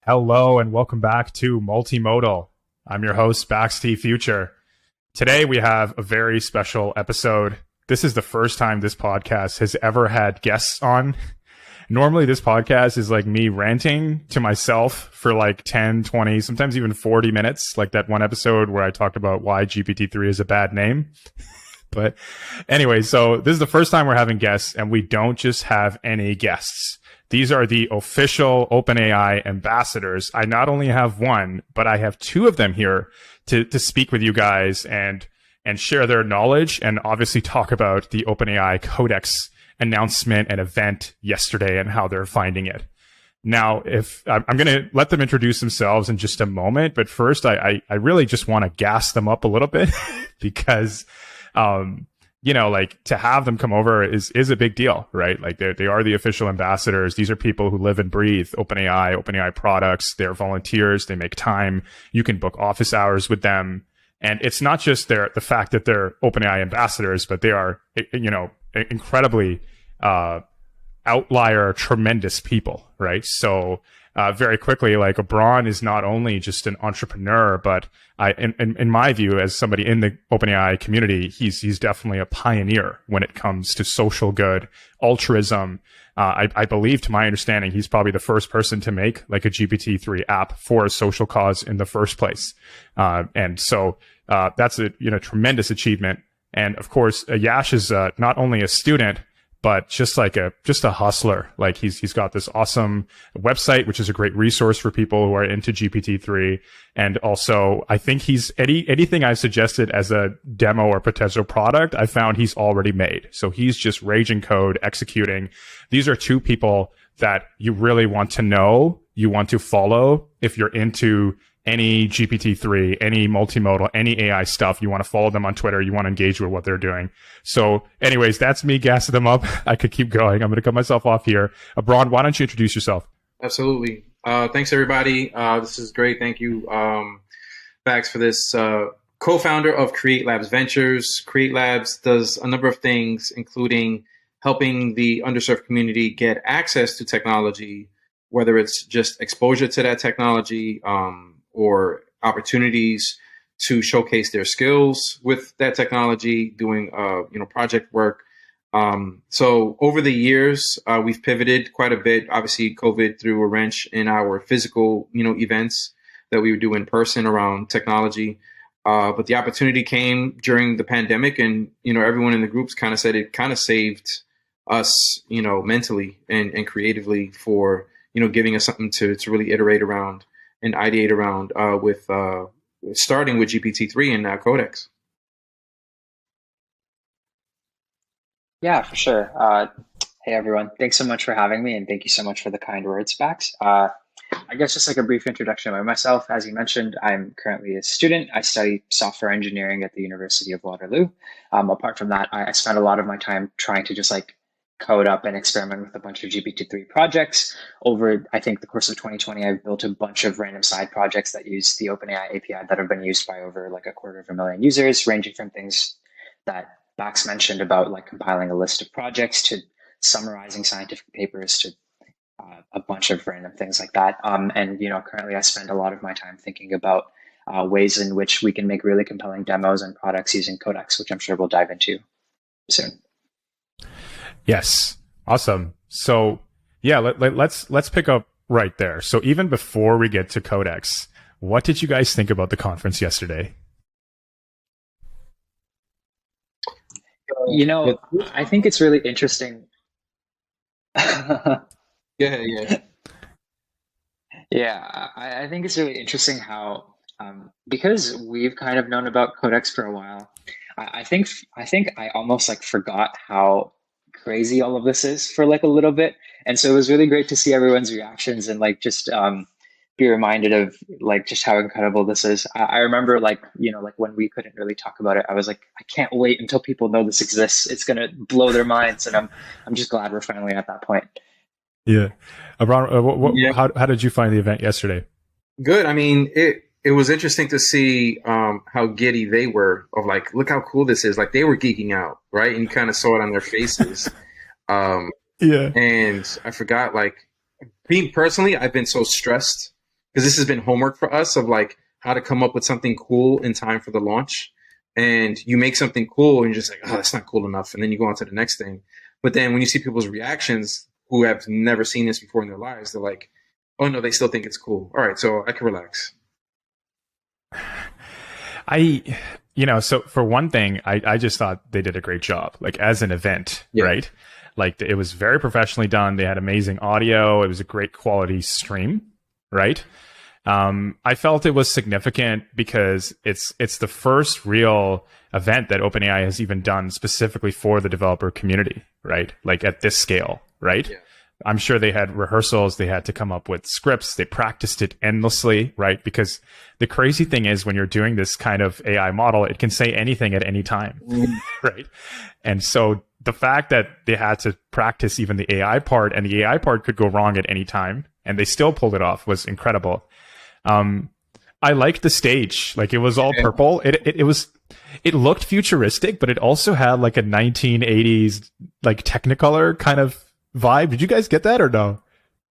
Hello and welcome back to Multimodal. I'm your host, Baxty Future. Today we have a very special episode. This is the first time this podcast has ever had guests on. Normally this podcast is like me ranting to myself for like 10, 20, sometimes even 40 minutes, like that one episode where I talked about why GPT-3 is a bad name. But anyway, so this is the first time we're having guests, and we don't just have any guests. These are the official OpenAI ambassadors. I not only have one, but I have two of them here to speak with you guys and share their knowledge and obviously talk about the OpenAI Codex announcement and event yesterday and how they're finding it. Now, if I'm going to let them introduce themselves in just a moment, but first I really just want to gas them up a little bit because like to have them come over is a big deal, right? Like they are the official ambassadors. These are people who live and breathe OpenAI products. They're volunteers. They make time. You can book office hours with them. And it's not just the fact that they're OpenAI ambassadors, but they are, incredibly, outlier, tremendous people, right? So, very quickly, like Abran is not only just an entrepreneur, but in my view, as somebody in the OpenAI community, he's definitely a pioneer when it comes to social good, altruism. I believe, to my understanding, he's probably the first person to make like a GPT-3 app for a social cause in the first place. And so that's a tremendous achievement. And of course, Yash is not only a student, but just a hustler. Like he's got this awesome website, which is a great resource for people who are into GPT-3. And also, I think he's anything I've suggested as a demo or potential product, I found he's already made. So he's just raging code, executing. These are two people that you really want to know, you want to follow if you're into any GPT-3, any multimodal, any AI stuff. You want to follow them on Twitter. You want to engage with what they're doing. So anyways, that's me gassing them up. I could keep going. I'm going to cut myself off here. Abran, why don't you introduce yourself? Absolutely. Thanks, everybody. This is great. Thank you, Bax, for this. Co-founder of Create Labs Ventures. Create Labs does a number of things, including helping the underserved community get access to technology, whether it's just exposure to that technology, or opportunities to showcase their skills with that technology, doing project work. So over the years, we've pivoted quite a bit. Obviously, COVID threw a wrench in our physical events that we would do in person around technology. But the opportunity came during the pandemic, and everyone in the groups kind of said it kind of saved us, mentally and creatively for giving us something to really iterate around and ideate around with starting with GPT-3 and Codex. Yeah, for sure. Hey, everyone. Thanks so much for having me, and thank you so much for the kind words, Bax. I guess just like a brief introduction of myself. As you mentioned, I'm currently a student. I study software engineering at the University of Waterloo. Apart from that, I spend a lot of my time trying to just code up and experiment with a bunch of GPT-3 projects. Over, I think, the course of 2020, I've built a bunch of random side projects that use the OpenAI API that have been used by over 250,000 users, ranging from things that Bax mentioned about compiling a list of projects to summarizing scientific papers to a bunch of random things like that. And currently I spend a lot of my time thinking about ways in which we can make really compelling demos and products using Codex, which I'm sure we'll dive into soon. Yes. Awesome. So yeah, let's pick up right there. So even before we get to Codex, what did you guys think about the conference yesterday? I think it's really interesting. Yeah. Yeah, I think it's really interesting how, because we've kind of known about Codex for a while, I think I almost forgot how crazy all of this is for a little bit. And so it was really great to see everyone's reactions and just be reminded of just how incredible this is. I remember when we couldn't really talk about it, I was I can't wait until people know this exists. It's going to blow their minds. And I'm just glad we're finally at that point. Yeah. Abran, how did you find the event yesterday? Good. I mean, it was interesting to see how giddy they were of look how cool this is. They were geeking out, right? And you kind of saw it on their faces. Yeah. And I forgot, me personally, I've been so stressed because this has been homework for us of like how to come up with something cool in time for the launch. And you make something cool and you're just like, oh, that's not cool enough. And then you go on to the next thing. But then when you see people's reactions who have never seen this before in their lives, they're like, oh no, they still think it's cool. All right, so I can relax. So for one thing, I just thought they did a great job, like as an event, right? Like it was very professionally done. They had amazing audio. It was a great quality stream, right? I felt it was significant because it's the first real event that OpenAI has even done specifically for the developer community, right? Like at this scale, right? Yeah. I'm sure they had rehearsals. They had to come up with scripts. They practiced it endlessly, right? Because the crazy thing is when you're doing this kind of AI model, it can say anything at any time, right? And so the fact that they had to practice even the AI part, and the AI part could go wrong at any time, and they still pulled it off, was incredible. I liked the stage. Like it was all purple. It looked futuristic, but it also had like a 1980s like Technicolor kind of vibe. Did you guys get that or no?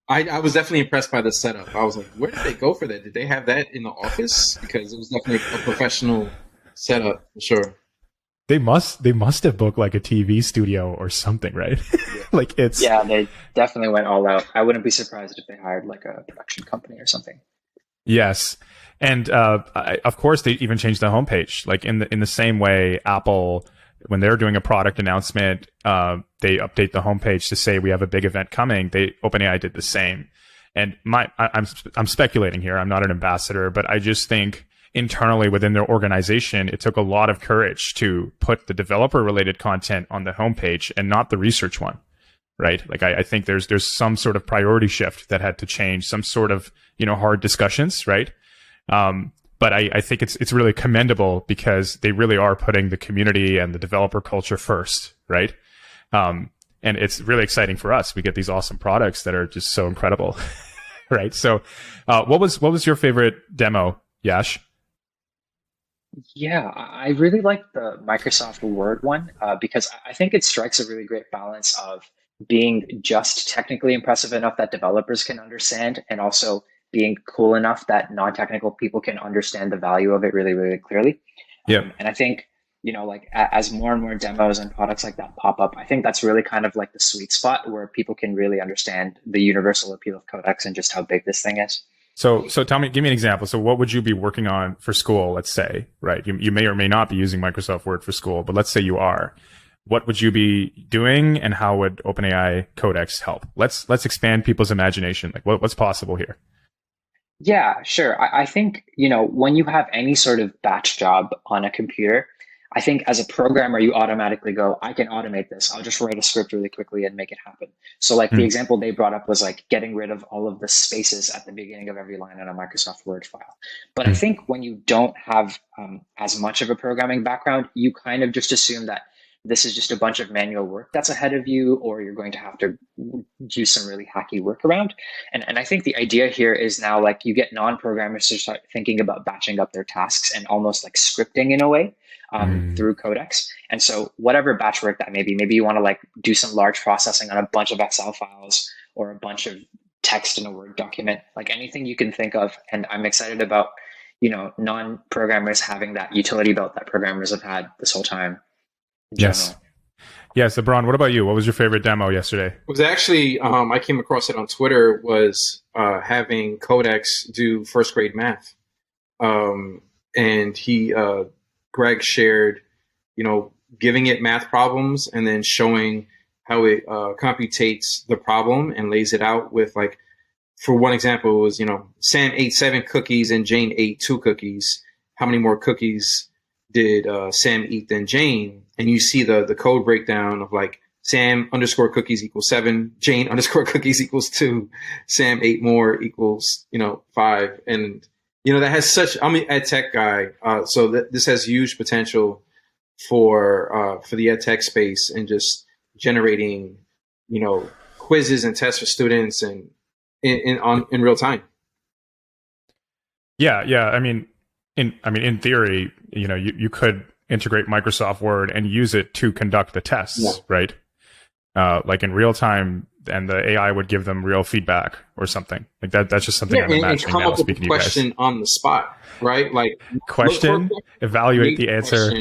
I was definitely impressed by the setup. I was like, where did they go for that? Did they have that in the office? Because it was definitely a professional setup for sure. They must have booked like a TV studio or something, right? Like it's they definitely went all out. I wouldn't be surprised if they hired like a production company or something. Yes. And of course, they even changed the homepage. Like in the same way, Apple, when they're doing a product announcement, they update the homepage to say we have a big event coming. OpenAI did the same. And I'm speculating here. I'm not an ambassador, but I just think internally within their organization, it took a lot of courage to put the developer-related content on the homepage and not the research one. Right? Like I think there's some sort of priority shift that had to change, some sort of, hard discussions, right? But I think it's really commendable because they really are putting the community and the developer culture first, right? And it's really exciting for us. We get these awesome products that are just so incredible, right? So, what was your favorite demo, Yash? Yeah, I really like the Microsoft Word one because I think it strikes a really great balance of being just technically impressive enough that developers can understand, and also being cool enough that non-technical people can understand the value of it really, really clearly. Yeah. And I think, like as more and more demos and products like that pop up, I think that's really kind of like the sweet spot where people can really understand the universal appeal of Codex and just how big this thing is. So give me an example. So what would you be working on for school? Let's say, right? You may or may not be using Microsoft Word for school, but let's say you are. What would you be doing, and how would OpenAI Codex help? Let's expand people's imagination. Like what's possible here? Yeah, sure. I think, when you have any sort of batch job on a computer, I think as a programmer, you automatically go, I can automate this. I'll just write a script really quickly and make it happen. So like the example they brought up was like getting rid of all of the spaces at the beginning of every line on a Microsoft Word file. But I think when you don't have as much of a programming background, you kind of just assume that this is just a bunch of manual work that's ahead of you, or you're going to have to do some really hacky workaround. And I think the idea here is now like you get non-programmers to start thinking about batching up their tasks and almost like scripting in a way through Codex. And so whatever batch work that may be, maybe you want to like do some large processing on a bunch of Excel files or a bunch of text in a Word document, like anything you can think of. And I'm excited about, non-programmers having that utility belt that programmers have had this whole time. Yes. Yes, Abran, what about you? What was your favorite demo yesterday? It was actually, I came across it on Twitter, was having Codex do first grade math. And Greg shared, giving it math problems and then showing how it computates the problem and lays it out with like, for one example, it was, Sam ate 7 cookies and Jane ate 2 cookies. How many more cookies did Sam eat than Jane? And you see the code breakdown of like Sam _ cookies equals 7, Jane _ cookies equals 2, Sam ate more equals 5, and that has such. I'm an ed tech guy, so this has huge potential for the ed tech space and just generating quizzes and tests for students and in real time. Yeah. I mean, in theory, you could integrate Microsoft Word and use it to conduct the tests, right? Like in real time, the AI would give them real feedback or something like that. That's just something I'm and imagining come now up with a speaking to you guys. question on the spot, right? Like Question, evaluate the answer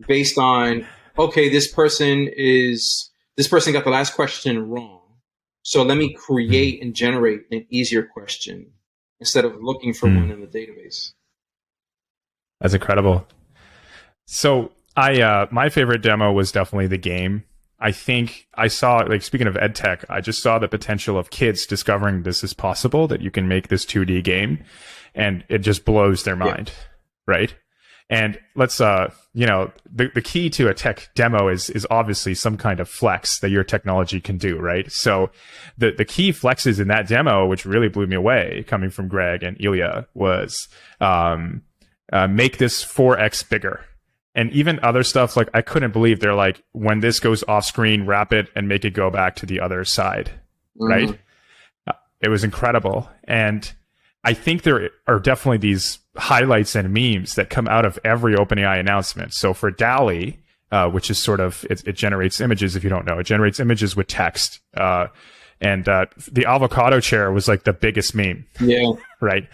based on, okay, this person got the last question wrong. So let me create and generate an easier question instead of looking for one in the database. That's incredible. So my favorite demo was definitely the game. I think I saw, like, speaking of edtech, I just saw the potential of kids discovering this is possible, that you can make this 2D game, and it just blows their mind, right? And let's, the key to a tech demo is obviously some kind of flex that your technology can do, right? So the key flexes in that demo, which really blew me away, coming from Greg and Ilya, was make this 4x bigger. And even other stuff, like, I couldn't believe they're like, when this goes off screen, wrap it and make it go back to the other side, right? It was incredible. And I think there are definitely these highlights and memes that come out of every OpenAI announcement. So for DALL-E, which is sort of, it generates images, if you don't know, it generates images with text. And the avocado chair was like the biggest meme. Yeah. Right.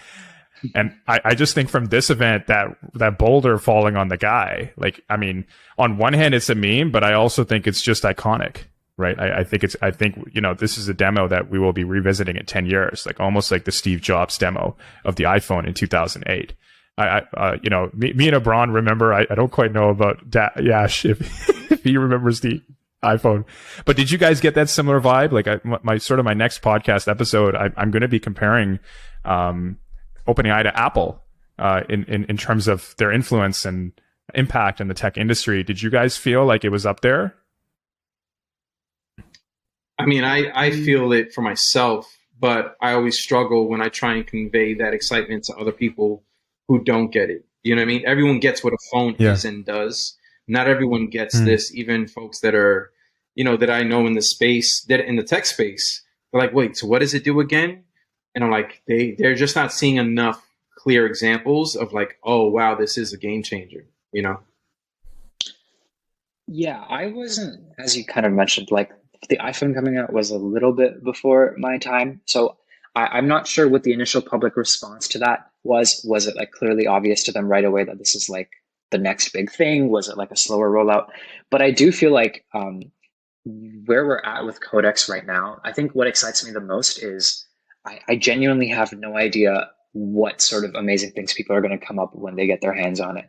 And I just think from this event, that boulder falling on the guy, like, I mean, on one hand, it's a meme, but I also think it's just iconic, right? I think this is a demo that we will be revisiting in 10 years, like almost like the Steve Jobs demo of the iPhone in 2008. Me and Abran remember, I don't quite know about Yash if he remembers the iPhone, but did you guys get that similar vibe? Like my next podcast episode, I'm going to be comparing, OpenAI to Apple in terms of their influence and impact in the tech industry. Did you guys feel like it was up there? I mean, I feel it for myself, but I always struggle when I try and convey that excitement to other people who don't get it. You know what I mean? Everyone gets what a phone is and does. Not everyone gets this. Even folks that are, that I know in the space, that in the tech space, they're like, wait, so what does it do again? And I'm like, they're just not seeing enough clear examples of like, oh, wow, this is a game changer, Yeah, I wasn't, as you kind of mentioned, like the iPhone coming out was a little bit before my time. So I'm not sure what the initial public response to that was. Was it like clearly obvious to them right away that this is like the next big thing? Was it like a slower rollout? But I do feel like where we're at with Codex right now, I think what excites me the most is I genuinely have no idea what sort of amazing things people are going to come up when they get their hands on it.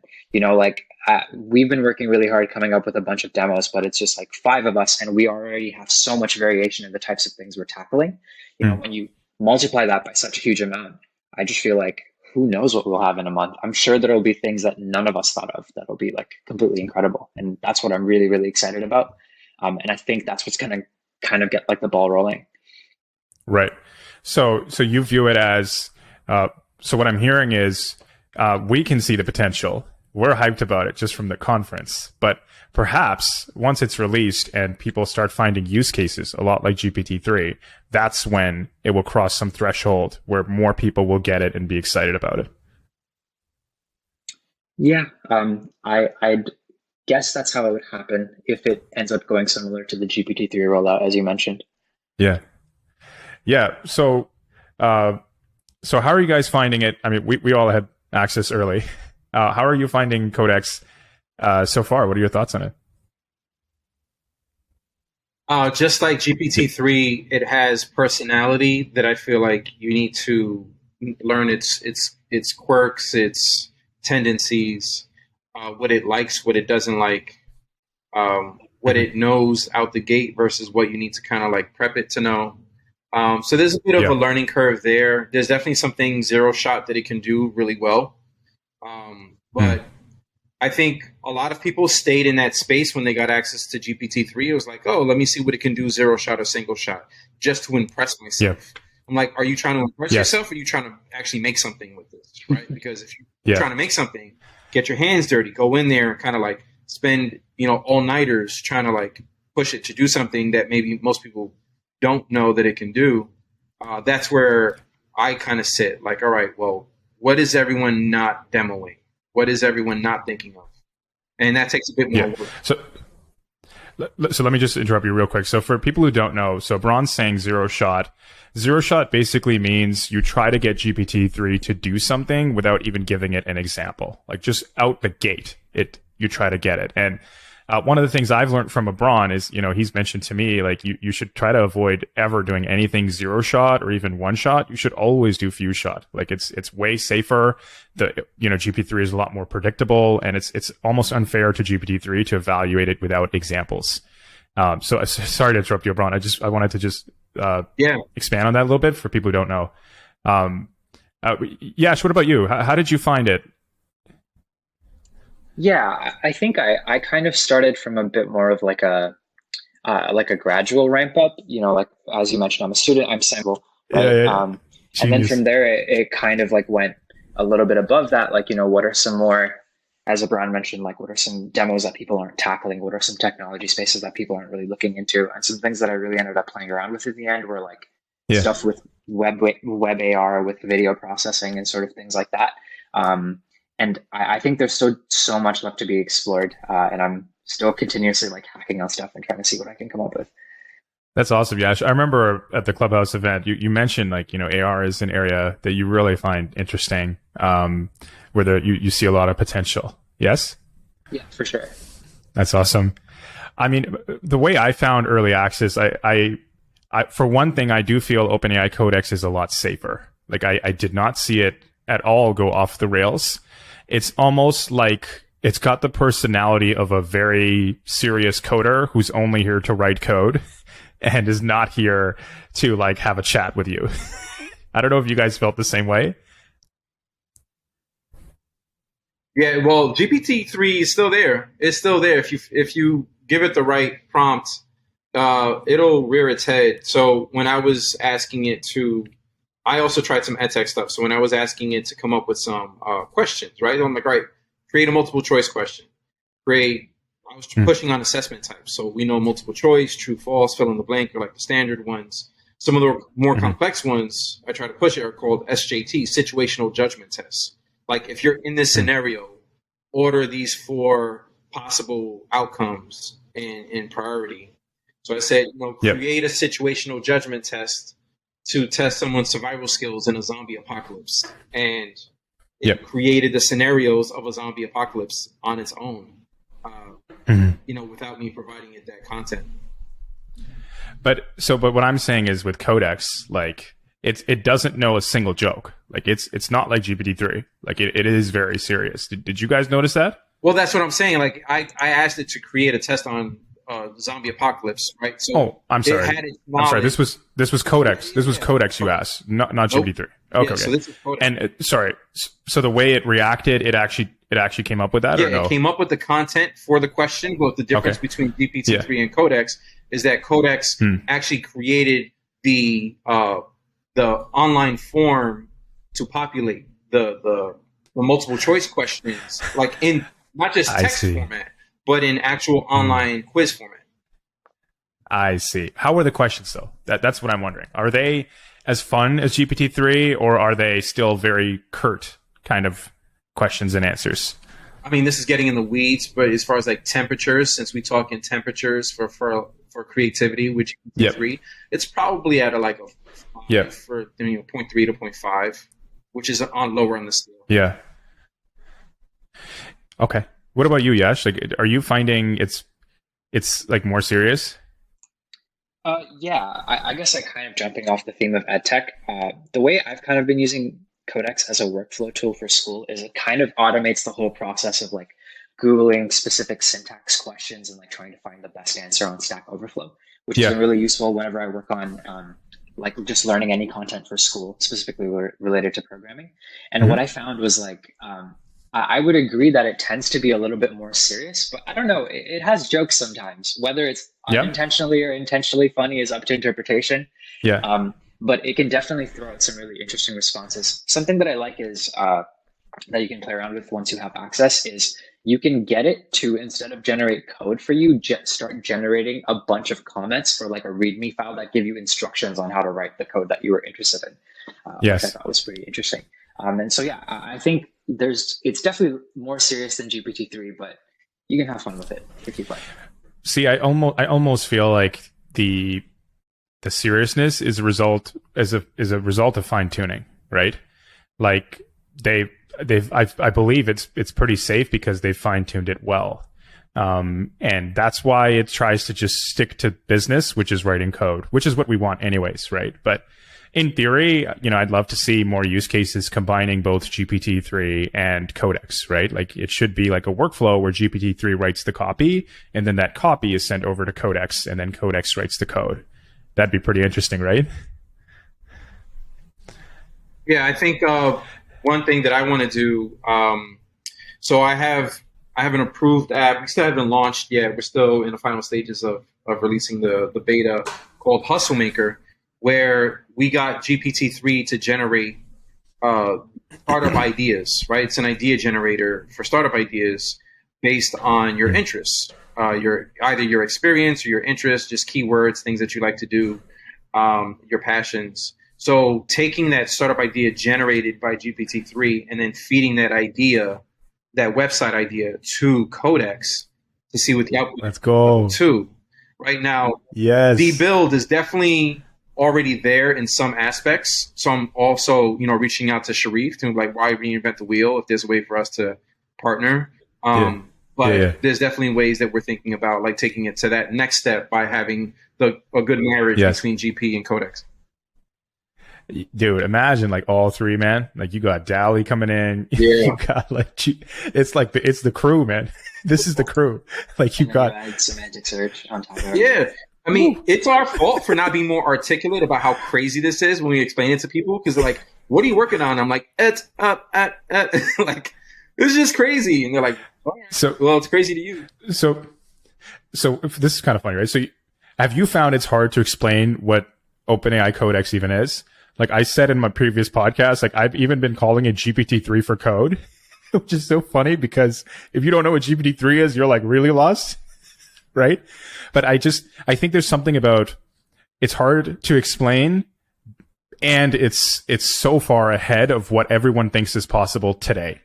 We've been working really hard coming up with a bunch of demos, but it's just like 5 of us, and we already have so much variation in the types of things we're tackling. When you multiply that by such a huge amount, I just feel like who knows what we'll have in a month. I'm sure there'll be things that none of us thought of that'll be like completely incredible. And that's what I'm really, really excited about. And I think that's what's going to kind of get like the ball rolling. Right. So you view it as, so what I'm hearing is, we can see the potential. We're hyped about it just from the conference, but perhaps once it's released and people start finding use cases, a lot like GPT-3, that's when it will cross some threshold where more people will get it and be excited about it. Yeah. I'd guess that's how it would happen if it ends up going similar to the GPT-3 rollout, as you mentioned. Yeah. Yeah. So how are you guys finding it? I mean, we all had access early. How are you finding Codex so far? What are your thoughts on it? Just like GPT-3, it has personality that I feel like you need to learn its quirks, its tendencies, what it likes, what it doesn't like, what it knows out the gate versus what you need to kind of like prep it to know. So there's a bit of a learning curve there. There's definitely something zero shot that it can do really well. But I think a lot of people stayed in that space when they got access to GPT-3. It was like, oh, let me see what it can do, zero shot or single shot, just to impress myself. Yeah. I'm like, are you trying to impress yourself, or are you trying to actually make something with this, right? Because if you're trying to make something, get your hands dirty, go in there and kind of like spend, all-nighters trying to like push it to do something that maybe most people don't know that it can do. That's where I kind of sit like, all right, well, what is everyone not demoing? What is everyone not thinking of? And that takes a bit more work. So let me just interrupt you real quick. So for people who don't know, so Abran's saying zero shot. Zero shot basically means you try to get GPT-3 to do something without even giving it an example. Like just out the gate, you try to get it. And one of the things I've learned from Abran is, he's mentioned to me, like you should try to avoid ever doing anything zero shot or even one shot. You should always do few shot. Like it's way safer. GPT-3 is a lot more predictable, and it's almost unfair to GPT-3 to evaluate it without examples. So sorry to interrupt you, Abran. I wanted to just expand on that a little bit for people who don't know. Yash, what about you? How did you find it? Yeah, I think I kind of started from a bit more of like a gradual ramp up. Like as you mentioned, I'm a student, I'm single, right? Yeah. And then from there, it kind of like went a little bit above that. Like, what are some more, as Abran mentioned, like what are some demos that people aren't tackling? What are some technology spaces that people aren't really looking into? And some things that I really ended up playing around with in the end were like stuff with web AR, with video processing and sort of things like that. And I think there's still so much left to be explored. And I'm still continuously like hacking on stuff and trying to see what I can come up with. That's awesome, Yash. I remember at the Clubhouse event, you mentioned like, AR is an area that you really find interesting, where you see a lot of potential. Yes? Yeah, for sure. That's awesome. I mean, the way I found early access, I for one thing, I do feel OpenAI Codex is a lot safer. Like I did not see it at all go off the rails. It's almost like it's got the personality of a very serious coder who's only here to write code and is not here to like have a chat with you. I don't know if you guys felt the same way. Yeah, well, GPT-3 is still there. It's still there. If you give it the right prompt, it'll rear its head. So when I was asking it to, I also tried some edtech stuff. So when I was asking it to come up with some questions, right? I'm like, right, create a multiple choice question. I was pushing on assessment types. So we know multiple choice, true, false, fill in the blank are like the standard ones. Some of the more complex ones I try to push it are called SJT, situational judgment tests. Like if you're in this scenario, order these 4 possible outcomes in priority. So I said, create a situational judgment test to test someone's survival skills in a zombie apocalypse. And it created the scenarios of a zombie apocalypse on its own, without me providing it that content. But what I'm saying is with Codex, like it doesn't know a single joke. Like it's not like GPT-3. Like it is very serious. Did you guys notice that? Well, that's what I'm saying. Like I asked it to create a test on zombie apocalypse, right? So I'm sorry. I'm sorry. This was Codex. This was Codex you asked, not GPT-3. Okay. So this is Codex. And sorry. So the way it reacted, it actually came up with that, or no? It came up with the content for the question. But the difference between GPT-3 and Codex is that Codex actually created the online form to populate the multiple choice questions, like in not just text format, but in actual online quiz format. I see. How are the questions though? That's what I'm wondering. Are they as fun as GPT-3, or are they still very curt kind of questions and answers? I mean, this is getting in the weeds, but as far as like temperatures, since we talk in temperatures for creativity, which GPT-3, it's probably at a 5 for 0.3 to 0.5, which is lower on the scale. Yeah. Okay. What about you, Yash? Like, are you finding it's like more serious? Yeah, I guess kind of jumping off the theme of edtech, the way I've kind of been using Codex as a workflow tool for school is it kind of automates the whole process of like Googling specific syntax questions and like trying to find the best answer on Stack Overflow, which has been really useful whenever I work on like just learning any content for school, specifically related to programming. And what I found was like, I would agree that it tends to be a little bit more serious, but I don't know. It has jokes sometimes, whether it's unintentionally or intentionally funny is up to interpretation. Yeah. But it can definitely throw out some really interesting responses. Something that I like is that you can play around with once you have access is you can get it to, instead of generate code for you, start generating a bunch of comments for like a README file that give you instructions on how to write the code that you were interested in. Which I thought was pretty interesting. And so, I think it's definitely more serious than GPT-3, but you can have fun with it if you play. See, I almost feel like the seriousness is a result of fine tuning, right? Like I believe it's pretty safe because they've fine tuned it well. And that's why it tries to just stick to business, which is writing code, which is what we want anyways, right? But in theory, I'd love to see more use cases combining both GPT-3 and Codex, right? Like it should be like a workflow where GPT-3 writes the copy and then that copy is sent over to Codex and then Codex writes the code. That'd be pretty interesting, right? Yeah, I think one thing that I want to do, so I have an approved app. We still haven't launched yet. We're still in the final stages of releasing the beta called Hustle Maker, where we got GPT-3 to generate startup ideas, right? It's an idea generator for startup ideas based on your interests, either your experience or your interests, just keywords, things that you like to do, your passions. So taking that startup idea generated by GPT-3 and then feeding that idea, that website idea, to Codex to see what the output is. Let's go. Too. Right now, yes, the build is definitely already there in some aspects. So I'm also, reaching out to Sharif to like, why reinvent the wheel if there's a way for us to partner. But there's definitely ways that we're thinking about like taking it to that next step by having a good marriage between GP and Codex. Dude, imagine like all three, man. Like you got Dali coming in. Yeah. You got like it's the crew, man. This is the crew. Like you got semantic search on top of it. Yeah. I mean, it's our fault for not being more articulate about how crazy this is when we explain it to people, because they're like, "What are you working on?" I'm like, "It's up at like this is just crazy," and they're like, oh, "So well, it's crazy to you." So if this is kind of funny, right? So have you found it's hard to explain what OpenAI Codex even is? Like I said in my previous podcast, like I've even been calling it GPT-3 for code, which is so funny because if you don't know what GPT-3 is, you're like really lost, right? But I think there's something about it's hard to explain, and it's so far ahead of what everyone thinks is possible today,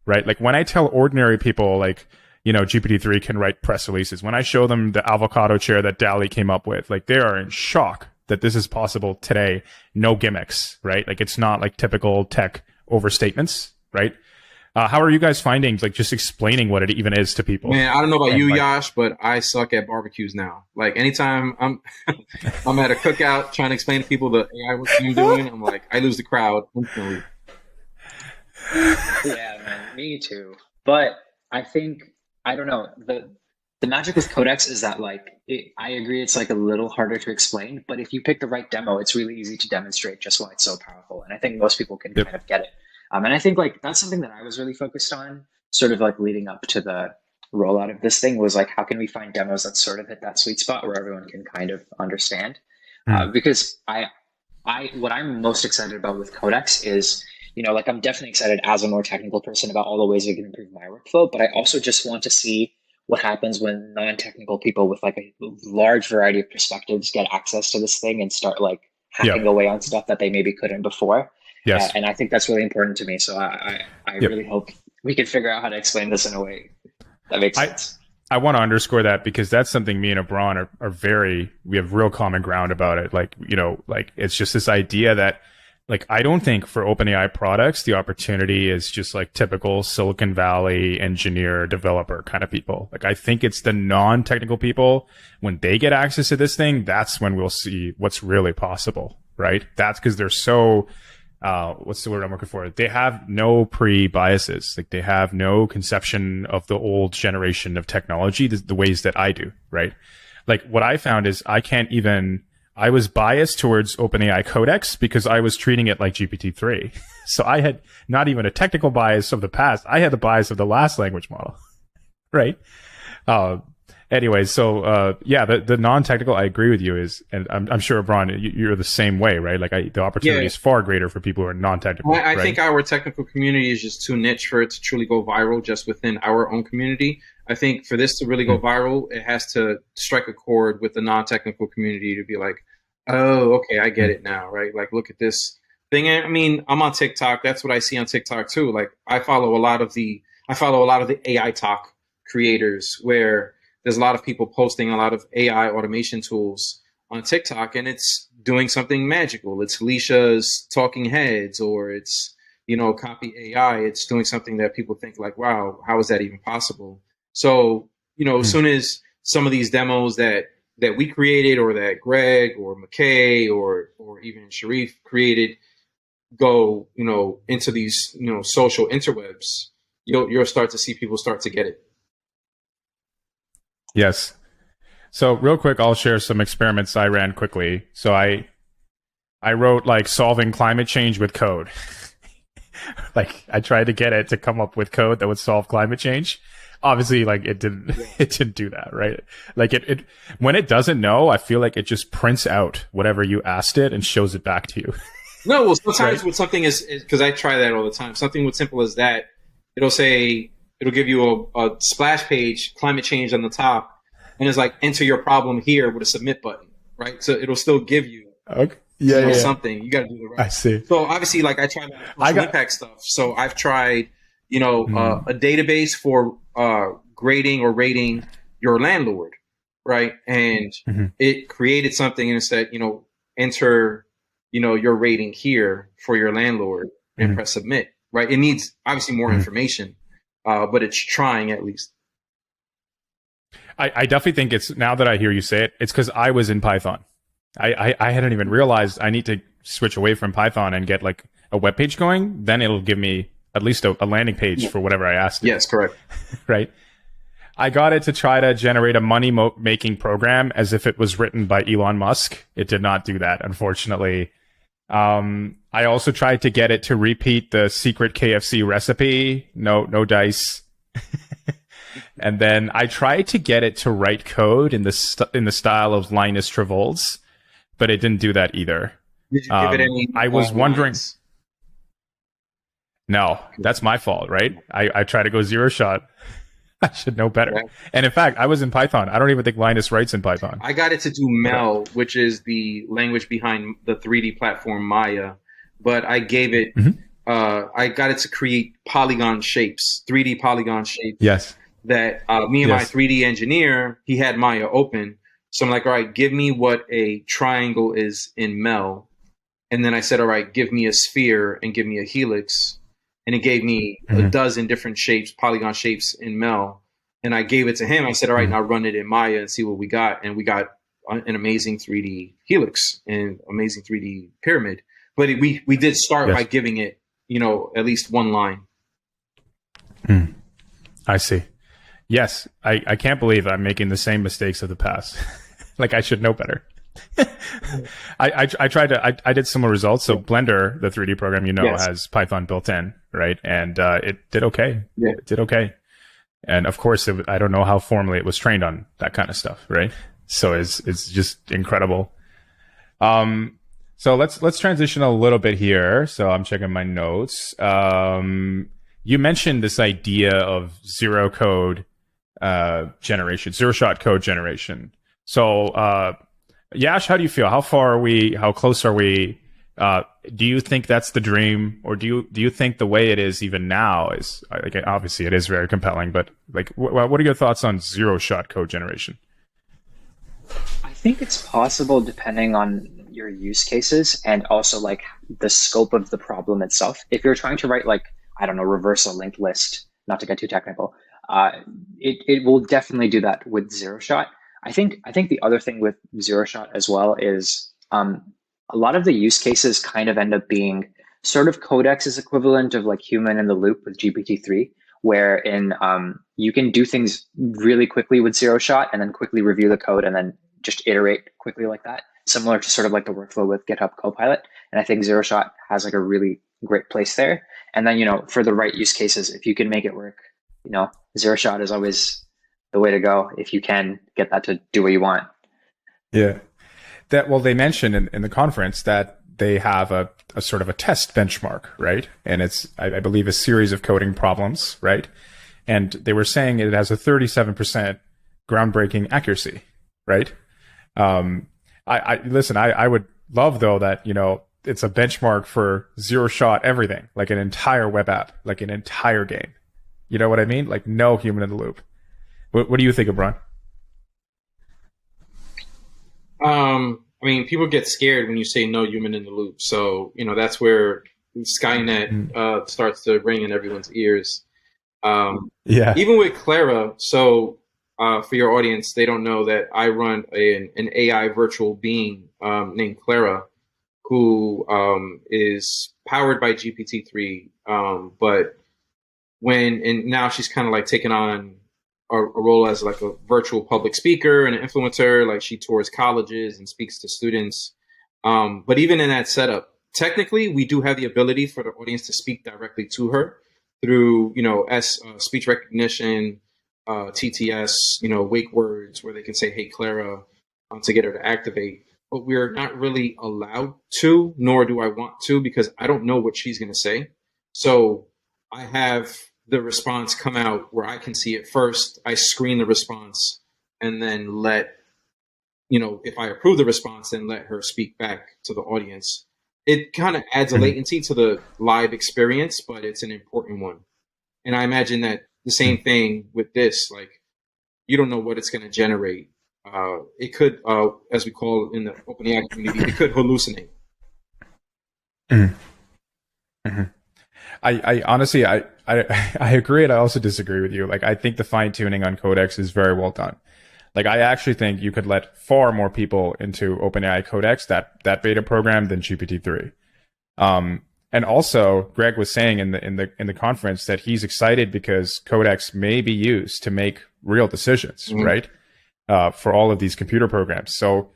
right? Like when I tell ordinary people, like, GPT-3 can write press releases, when I show them the avocado chair that Dali came up with, like they are in shock that this is possible today. No gimmicks, right? Like it's not like typical tech overstatements, right? How are you guys finding like just explaining what it even is to people? Man, I don't know about you, Yash, but I suck at barbecues now. Like anytime I'm I'm at a cookout trying to explain to people the AI work I'm doing, I'm like, I lose the crowd instantly. Yeah, man, me too. But I think, I don't know, the magic with Codex is that I agree it's like a little harder to explain, but if you pick the right demo, it's really easy to demonstrate just why it's so powerful. And I think most people can kind of get it. And I think like that's something that I was really focused on, sort of like leading up to the rollout of this thing, was like, how can we find demos that sort of hit that sweet spot where everyone can kind of understand? Because what I'm most excited about with Codex is, like I'm definitely excited as a more technical person about all the ways we can improve my workflow, but I also just want to see what happens when non-technical people with like a large variety of perspectives get access to this thing and start like hacking away on stuff that they maybe couldn't before. Yes. And I think that's really important to me. So I really hope we can figure out how to explain this in a way that makes sense. I want to underscore that because that's something me and Abran we have real common ground about it. Like, like it's just this idea that like, I don't think for OpenAI products, the opportunity is just like typical Silicon Valley engineer developer kind of people. Like, I think it's the non-technical people. When they get access to this thing, that's when we'll see what's really possible, right? That's because they're so, what's the word I'm looking for? They have no pre-biases. Like they have no conception of the old generation of technology, the ways that I do, right? Like what I found is I was biased towards OpenAI Codex because I was treating it like GPT-3. So I had not even a technical bias of the past. I had the bias of the last language model, right? Anyway, so the non-technical, I agree with you and I'm sure, Abran, you're the same way, right? Like the opportunity is far greater for people who are non-technical. I think our technical community is just too niche for it to truly go viral just within our own community. I think for this to really go viral, it has to strike a chord with the non-technical community to be like, oh, okay, I get it now, right? Like, look at this thing. I mean, I'm on TikTok. That's what I see on TikTok too. Like, I follow a lot of the AI talk creators where there's a lot of people posting a lot of AI automation tools on TikTok, and it's doing something magical. It's Alicia's talking heads, or it's, copy AI. It's doing something that people think like, wow, how is that even possible? So, as soon as some of these demos that we created, or that Greg or McKay or even Sharif created go, into these, social interwebs, you'll start to see people start to get it. Yes. So real quick, I'll share some experiments I ran quickly. So I wrote like solving climate change with code. Like I tried to get it to come up with code that would solve climate change. Obviously, like it didn't do that, right? Like it when it doesn't know, I feel like it just prints out whatever you asked it and shows it back to you. No, well, sometimes with something is because I try that all the time. Something as simple as that, it'll give you a splash page, climate change on the top, and it's like enter your problem here with a submit button, right? So it'll still give you something. You got to do the right. I see. So obviously, like I tried impact stuff. So I've tried, a database for grading or rating your landlord, right? And it created something and it said, enter, your rating here for your landlord and press submit, right? It needs obviously more information, but it's trying at least. I definitely think it's, now that I hear you say it, it's because I was in Python. I hadn't even realized I need to switch away from Python and get like a web page going. Then it'll give me at least a landing page for whatever I asked it. Yes, correct. Right. I got it to try to generate a money making program as if it was written by Elon Musk. It did not do that, unfortunately. I also tried to get it to repeat the secret KFC recipe. No dice. And then I tried to get it to write code in the style of Linus Torvalds, but it didn't do that either. Did you give it any? I was wondering. No, that's my fault, right? I try to go zero shot. I should know better. Yeah. And in fact, I was in Python. I don't even think Linus writes in Python. I got it to do Mel, which is the language behind the 3D platform Maya. But I gave it, I got it to create polygon shapes, 3D polygon shapes. Yes. That me and my 3D engineer, he had Maya open. So I'm like, all right, give me what a triangle is in Mel. And then I said, all right, give me a sphere and give me a helix. And it gave me a dozen different shapes, polygon shapes in Mel. And I gave it to him. I said, all right, now run it in Maya and see what we got. And we got an amazing 3D helix and amazing 3D pyramid. But we did start by giving it, at least one line. I see. Yes, I can't believe I'm making the same mistakes of the past. Like I should know better. I tried to, I did similar results. So Blender, the 3D program, has Python built in, right? And it did okay. Yeah. It did okay. And of course, I don't know how formally it was trained on that kind of stuff, right? So it's just incredible. So let's transition a little bit here. So I'm checking my notes. You mentioned this idea of zero shot code generation. So, Yash, how do you feel? How far are we? How close are we? Do you think that's the dream, or do you think the way it is even now is like, obviously it is very compelling, but like, what are your thoughts on zero shot code generation? I think it's possible depending on your use cases and also like the scope of the problem itself. If you're trying to write like, I don't know, reverse a linked list, not to get too technical, it will definitely do that with zero shot. I think the other thing with zero shot as well is a lot of the use cases kind of end up being sort of Codex's equivalent of like human in the loop with GPT-3, wherein you can do things really quickly with zero shot and then quickly review the code and then just iterate quickly like that, similar to sort of like the workflow with GitHub Copilot. And I think zero shot has like a really great place there. And then, for the right use cases, if you can make it work, zero shot is always the way to go if you can get that to do what you want. Yeah. They mentioned in the conference that they have a sort of a test benchmark, right? And it's, I believe, a series of coding problems, right? And they were saying it has a 37% groundbreaking accuracy, right? I would love though that, it's a benchmark for zero shot everything, like an entire web app, like an entire game. You know what I mean? Like no human in the loop. What do you think, Abran? I mean, people get scared when you say no human in the loop. So, that's where Skynet starts to ring in everyone's ears. Yeah. Even with Clara, so for your audience, they don't know that I run an AI virtual being named Clara, who is powered by GPT-3. But and now she's kind of like taken on a role as like a virtual public speaker and an influencer. Like she tours colleges and speaks to students. But even in that setup, technically, we do have the ability for the audience to speak directly to her through, speech recognition, TTS, wake words, where they can say, "Hey, Clara," to get her to activate. But we're not really allowed to, nor do I want to, because I don't know what she's going to say. So I have the response come out where I can see it first. I screen the response and then if I approve the response, then let her speak back to the audience. It kind of adds a latency to the live experience, but it's an important one. And I imagine that the same thing with this, like, you don't know what it's going to generate. It could, as we call it in the OpenAI community, it could hallucinate. Mm-hmm. I honestly, I agree, and I also disagree with you. Like, I think the fine tuning on Codex is very well done. Like, I actually think you could let far more people into OpenAI Codex, that beta program, than GPT-3. And also, Greg was saying in the conference that he's excited because Codex may be used to make real decisions, right? For all of these computer programs. So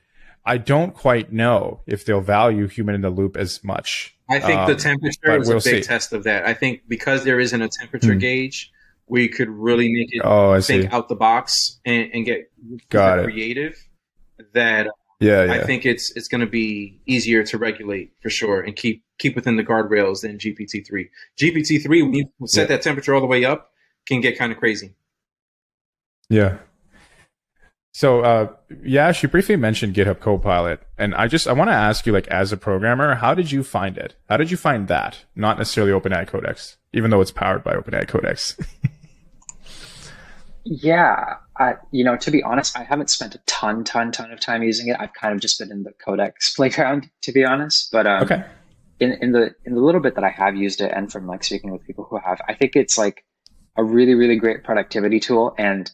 I don't quite know if they'll value human in the loop as much. I think the temperature is a big test of that. I think because there isn't a temperature gauge, we could really make it think out the box and get creative. That I think it's going to be easier to regulate for sure and keep within the guardrails than GPT-3. GPT-3, when you set that temperature all the way up, can get kind of crazy. Yeah. So, Yash, you briefly mentioned GitHub Copilot, and I want to ask you, like, as a programmer, how did you find it? How did you find that? Not necessarily OpenAI Codex, even though it's powered by OpenAI Codex. Yeah, to be honest, I haven't spent a ton of time using it. I've kind of just been in the Codex playground, to be honest. But okay. In the little bit that I have used it, and from like speaking with people who have, I think it's like a really, really great productivity tool. And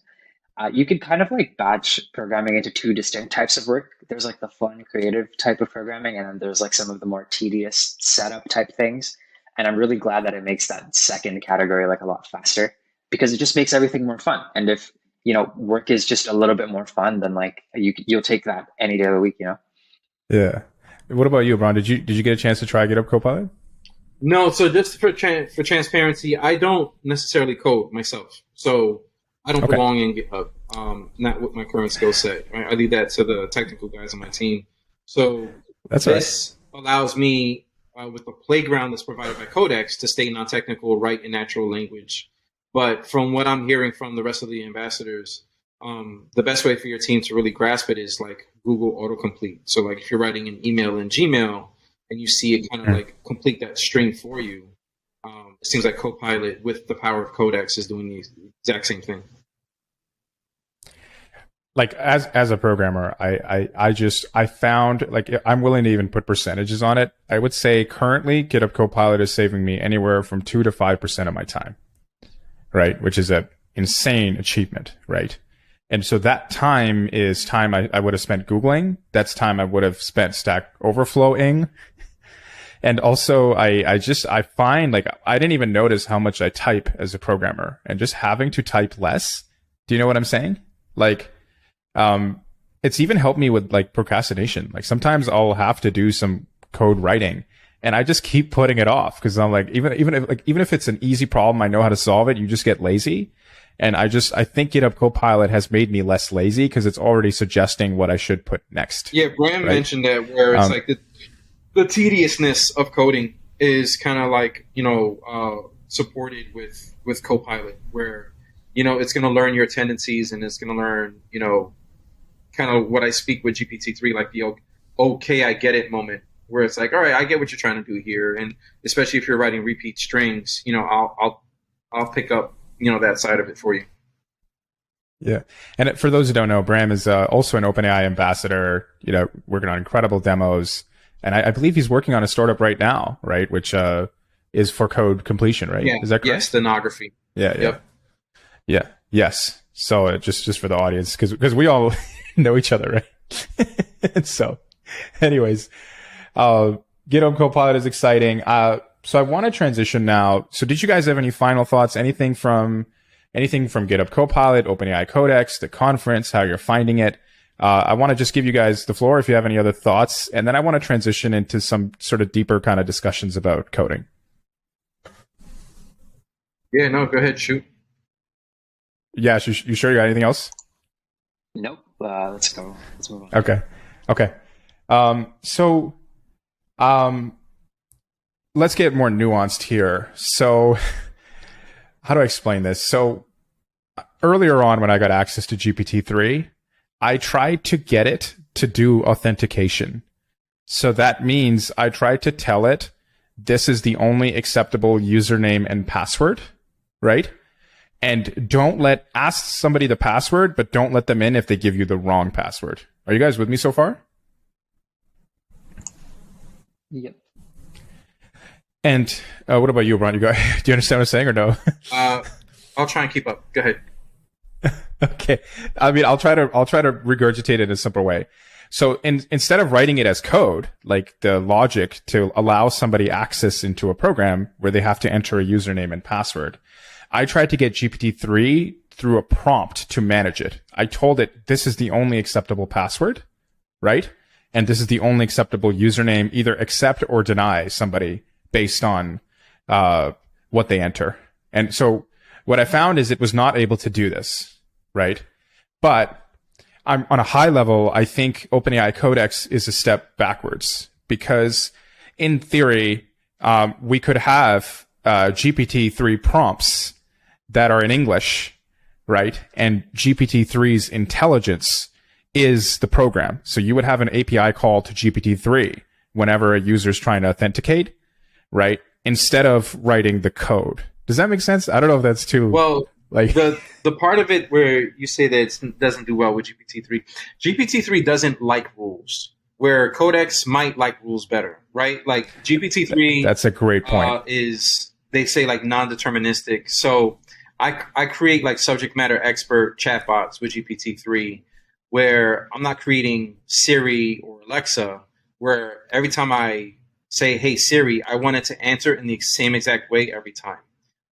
you could kind of like batch programming into two distinct types of work. There's like the fun, creative type of programming, and then there's like some of the more tedious setup type things. And I'm really glad that it makes that second category like a lot faster, because it just makes everything more fun. And if, work is just a little bit more fun, then like you'll take that any day of the week, Yeah. What about you, Abran? Did you get a chance to try GitHub Copilot? No. So just for transparency, I don't necessarily code myself. So I don't belong in GitHub. Not with my current skill set. Right? I leave that to the technical guys on my team. So this allows me, with the playground that's provided by Codex, to stay non-technical, write in natural language. But from what I'm hearing from the rest of the ambassadors, the best way for your team to really grasp it is like Google autocomplete. So like if you're writing an email in Gmail and you see it kind of like complete that string for you, it seems like Copilot with the power of Codex is doing the exact same thing. Like as a programmer, I found, like, I'm willing to even put percentages on it. I would say currently GitHub Copilot is saving me anywhere from 2 to 5% of my time, right? Which is an insane achievement, right? And so that time is time I would have spent Googling. That's time I would have spent Stack Overflowing. And also I find, like, I didn't even notice how much I type as a programmer, and just having to type less. Do you know what I'm saying? Like, it's even helped me with like procrastination. Like sometimes I'll have to do some code writing and I just keep putting it off because I'm like, even if it's an easy problem, I know how to solve it. You just get lazy. And I think GitHub Copilot has made me less lazy because it's already suggesting what I should put next. Yeah, Graham mentioned that, where it's like the tediousness of coding is kind of like, supported with Copilot, where, it's going to learn your tendencies and it's going to learn, kind of what I speak with GPT-3, like the okay, I get it moment, where it's like, all right, I get what you're trying to do here. And especially if you're writing repeat strings, I'll pick up, that side of it for you. Yeah. And for those who don't know, Bram is also an OpenAI ambassador, working on incredible demos. And I believe he's working on a startup right now, right? Which is for code completion, right? Yeah. Is that correct? Yes, stenography. Yeah. Yep. Yeah. Yes. So just for the audience, because we all know each other, right? And so anyways, GitHub Copilot is exciting. So I want to transition now. So did you guys have any final thoughts? Anything from GitHub Copilot, OpenAI Codex, the conference, how you're finding it? I want to just give you guys the floor if you have any other thoughts. And then I want to transition into some sort of deeper kind of discussions about coding. Yeah, no, go ahead, shoot. Yeah, you sure you got anything else? Nope. Let's go. Let's move on. Okay. Let's get more nuanced here. So how do I explain this? So earlier on when I got access to GPT-3, I tried to get it to do authentication. So that means I tried to tell it, this is the only acceptable username and password, right? And ask somebody the password, but don't let them in if they give you the wrong password. Are you guys with me so far? Yep. And what about you, Abran? Do you understand what I'm saying or no? I'll try and keep up. Go ahead. Okay. I mean, I'll try to regurgitate it in a simple way. So instead of writing it as code, like the logic to allow somebody access into a program where they have to enter a username and password, I tried to get GPT-3 through a prompt to manage it. I told it, this is the only acceptable password, right? And this is the only acceptable username, either accept or deny somebody based on what they enter. And so what I found is it was not able to do this, right? But I'm on a high level, I think OpenAI Codex is a step backwards because in theory, we could have GPT-3 prompts that are in English, right? And GPT-3's intelligence is the program. So you would have an API call to GPT-3 whenever a user is trying to authenticate, right? Instead of writing the code. Does that make sense? I don't know if that's too... Well, like the part of it where you say that it doesn't do well with GPT-3, GPT-3 doesn't like rules, where Codex might like rules better, right? Like GPT-3... That's a great point. Is, they say, like non-deterministic. So I create like subject matter expert chatbots with GPT-3 where I'm not creating Siri or Alexa, where every time I say, hey, Siri, I want it to answer in the same exact way every time.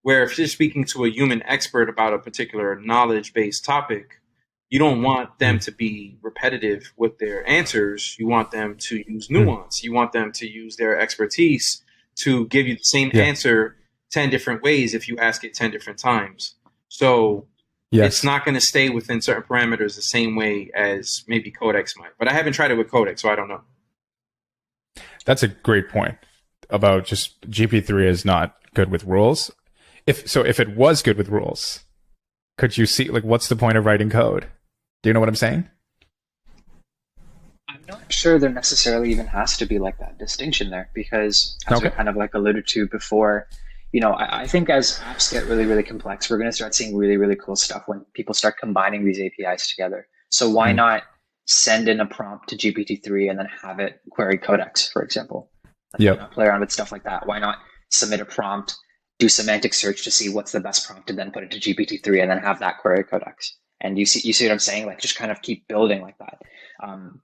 Where if you're speaking to a human expert about a particular knowledge-based topic, you don't want them to be repetitive with their answers. You want them to use nuance. You want them to use their expertise to give you the same answer 10 different ways if you ask it 10 different times. So it's not going to stay within certain parameters the same way as maybe Codex might. But I haven't tried it with Codex, so I don't know. That's a great point about just GPT-3 is not good with rules. If it was good with rules, could you see, like, what's the point of writing code? Do you know what I'm saying? I'm not sure there necessarily even has to be like that distinction there because as we kind of like alluded to before, I think as apps get really, really complex, we're going to start seeing really, really cool stuff when people start combining these APIs together. So why not send in a prompt to GPT-3 and then have it query Codex, for example? Play around with stuff like that. Why not submit a prompt, do semantic search to see what's the best prompt, and then put it to GPT-3 and then have that query Codex? And you see what I'm saying? Like, just kind of keep building like that.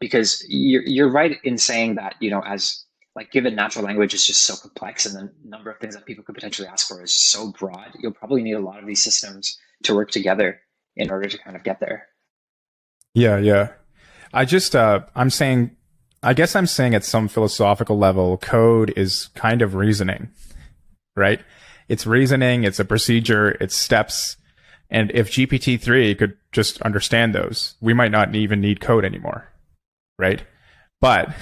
Because you're right in saying that, as like given natural language is just so complex and the number of things that people could potentially ask for is so broad, you'll probably need a lot of these systems to work together in order to kind of get there. Yeah. I just, I'm saying at some philosophical level, code is kind of reasoning, right? It's reasoning, it's a procedure, it's steps. And if GPT-3 could just understand those, we might not even need code anymore, right? But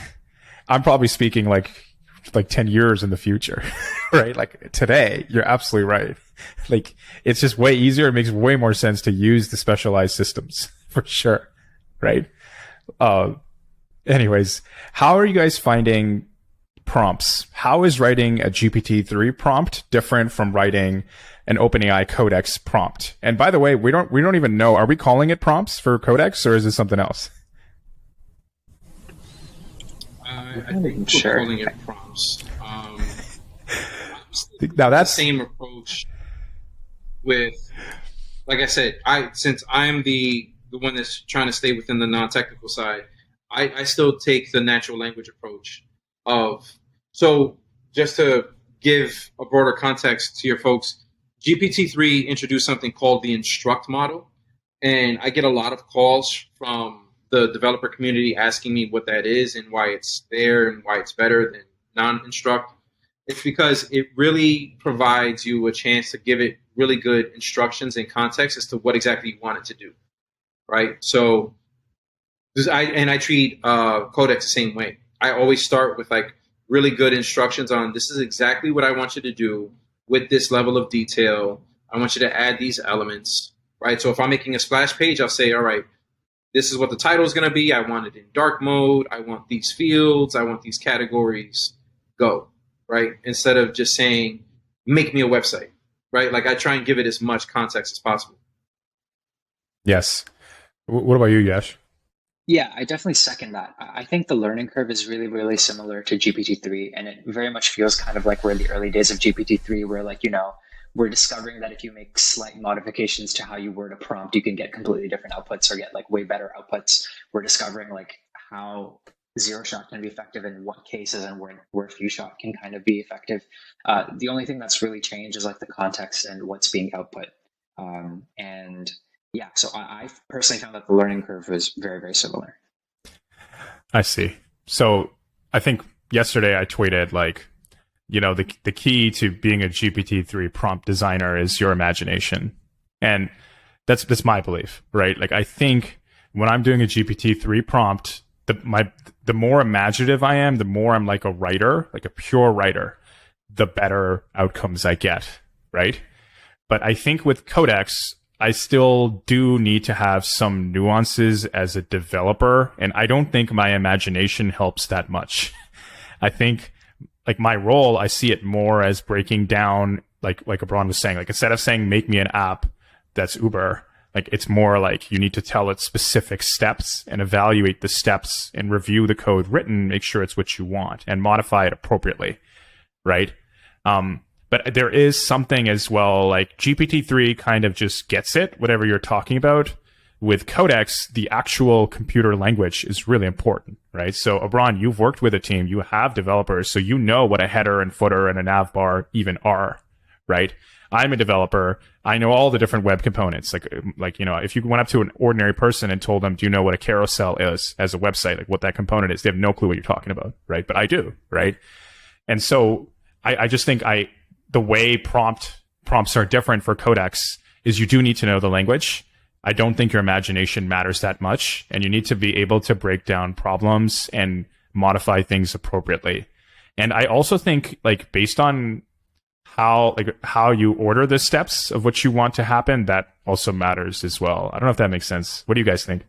I'm probably speaking like 10 years in the future, right? Like today, you're absolutely right. Like it's just way easier. It makes way more sense to use the specialized systems for sure, right? Anyways, how are you guys finding prompts. How is writing a GPT-3 prompt different from writing an OpenAI Codex prompt? And by the way, we don't even know, are we calling it prompts for Codex, or is it something else? I think we're calling it prompts. Now that's the same approach with, like I said, since I'm the one that's trying to stay within the non-technical side, I still take the natural language approach so just to give a broader context to your folks, GPT-3 introduced something called the instruct model. And I get a lot of calls from the developer community asking me what that is and why it's there and why it's better than non-instruct. It's because it really provides you a chance to give it really good instructions and context as to what exactly you want it to do, right? So, I treat Codex the same way. I always start with like really good instructions on this is exactly what I want you to do with this level of detail. I want you to add these elements, right? So if I'm making a splash page, I'll say, all right, this is what the title is going to be. I want it in dark mode. I want these fields. I want these categories. Go. Right? Instead of just saying, make me a website, right? Like I try and give it as much context as possible. Yes. What about you, Yash? Yeah, I definitely second that. I think the learning curve is really, really similar to GPT-3, and it very much feels kind of like we're in the early days of GPT-3, where like, we're discovering that if you make slight modifications to how you word a prompt, you can get completely different outputs or get like way better outputs. We're discovering like how zero shot can be effective in what cases and where few shot can kind of be effective. The only thing that's really changed is like the context and what's being output. And yeah, so I personally found that the learning curve was very, very similar. I see. So I think yesterday I tweeted like, the key to being a GPT-3 prompt designer is your imagination. And that's my belief, right? Like I think when I'm doing a GPT-3 prompt, the more imaginative I am, the more I'm like a writer, like a pure writer, the better outcomes I get, right? But I think with Codex, I still do need to have some nuances as a developer, and I don't think my imagination helps that much. I think like my role, I see it more as breaking down, like Abran was saying, like instead of saying, make me an app that's Uber, like it's more like you need to tell it specific steps and evaluate the steps and review the code written, make sure it's what you want and modify it appropriately, right? But there is something as well, like GPT-3 kind of just gets it, whatever you're talking about. With Codex, the actual computer language is really important, right? So Abran, you've worked with a team, you have developers, so you know what a header and footer and a nav bar even are, right? I'm a developer. I know all the different web components. Like, if you went up to an ordinary person and told them, do you know what a carousel is as a website, like what that component is? They have no clue what you're talking about, right? But I do, right? And so I just think the way prompts are different for Codex is you do need to know the language. I don't think your imagination matters that much, and you need to be able to break down problems and modify things appropriately. And I also think like based on how you order the steps of what you want to happen, that also matters as well. I don't know if that makes sense. What do you guys think?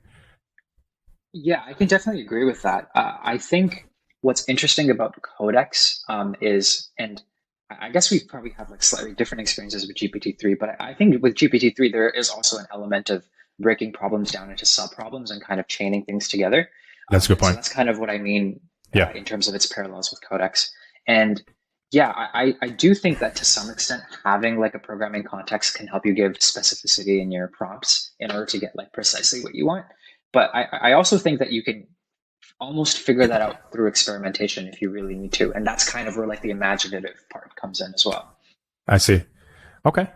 Yeah, I can definitely agree with that. I think what's interesting about Codex is, and I guess we probably have like slightly different experiences with GPT-3, but I think with GPT-3, there is also an element of breaking problems down into sub-problems and kind of chaining things together. That's a good point. So that's kind of what I mean in terms of its parallels with Codex. And yeah, I do think that to some extent, having like a programming context can help you give specificity in your prompts in order to get like precisely what you want. But I also think that you can almost figure that out through experimentation if you really need to. And that's kind of where like the imaginative part comes in as well. I see. Okay.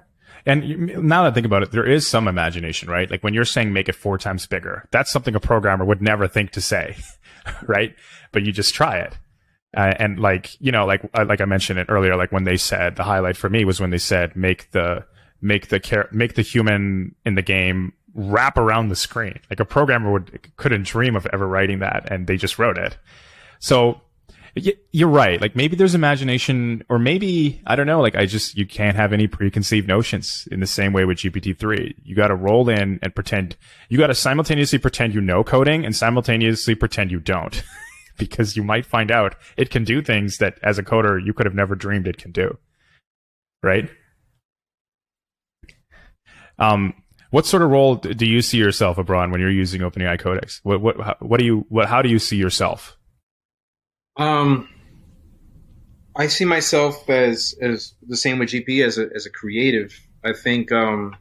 And now that I think about it, there is some imagination, right? Like when you're saying make it 4 times bigger, that's something a programmer would never think to say, right? But you just try it. And like I mentioned it earlier, like when they said the highlight for me was when they said make the human in the game wrap around the screen. Like a programmer couldn't dream of ever writing that, and they just wrote it. So you're right. Like maybe there's imagination, or maybe I don't know. Like you can't have any preconceived notions in the same way with GPT-3. You got to roll in and pretend. You got to simultaneously pretend you know coding and simultaneously pretend you don't. because you might find out it can do things that as a coder you could have never dreamed it can do. Right? What sort of role do you see yourself, Abran, when you're using OpenAI Codex? How do you see yourself? I see myself as the same with GP as a creative. I think I'm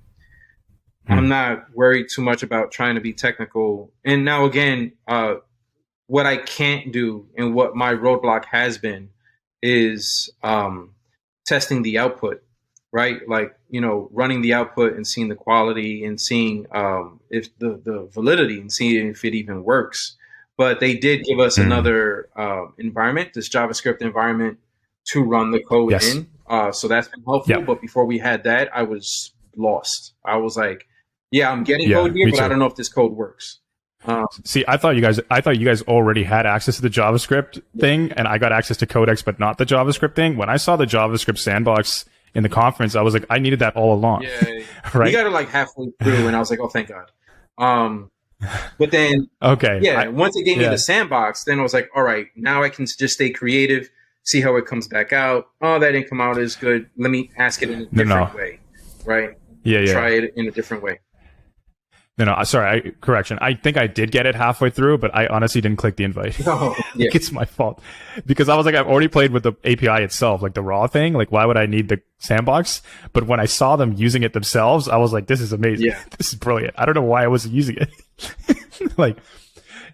not worried too much about trying to be technical. And now again, what I can't do and what my roadblock has been is testing the output, right? Like, running the output and seeing the quality and seeing if the validity and seeing if it even works. But they did give us another environment, this JavaScript environment, to run the code in. So that's been helpful. Yep. But before we had that, I was lost. I was like, yeah, I'm getting code here, but I don't know if this code works. See, I thought you guys already had access to the JavaScript thing, and I got access to Codex, but not the JavaScript thing. When I saw the JavaScript sandbox in the conference, I was like, I needed that all along. Yeah, right. We got it like halfway through, and I was like, oh, thank God. But then, once it gave me the sandbox, then I was like, all right, now I can just stay creative, see how it comes back out. Oh, that didn't come out as good. Let me ask it in a different way, right? Try it in a different way. No, sorry, correction. I think I did get it halfway through, but I honestly didn't click the invite. Oh, yeah. It's my fault. Because I was like, I've already played with the API itself, like the raw thing. Like, why would I need the sandbox? But when I saw them using it themselves, I was like, this is amazing. Yeah. This is brilliant. I don't know why I wasn't using it. Like,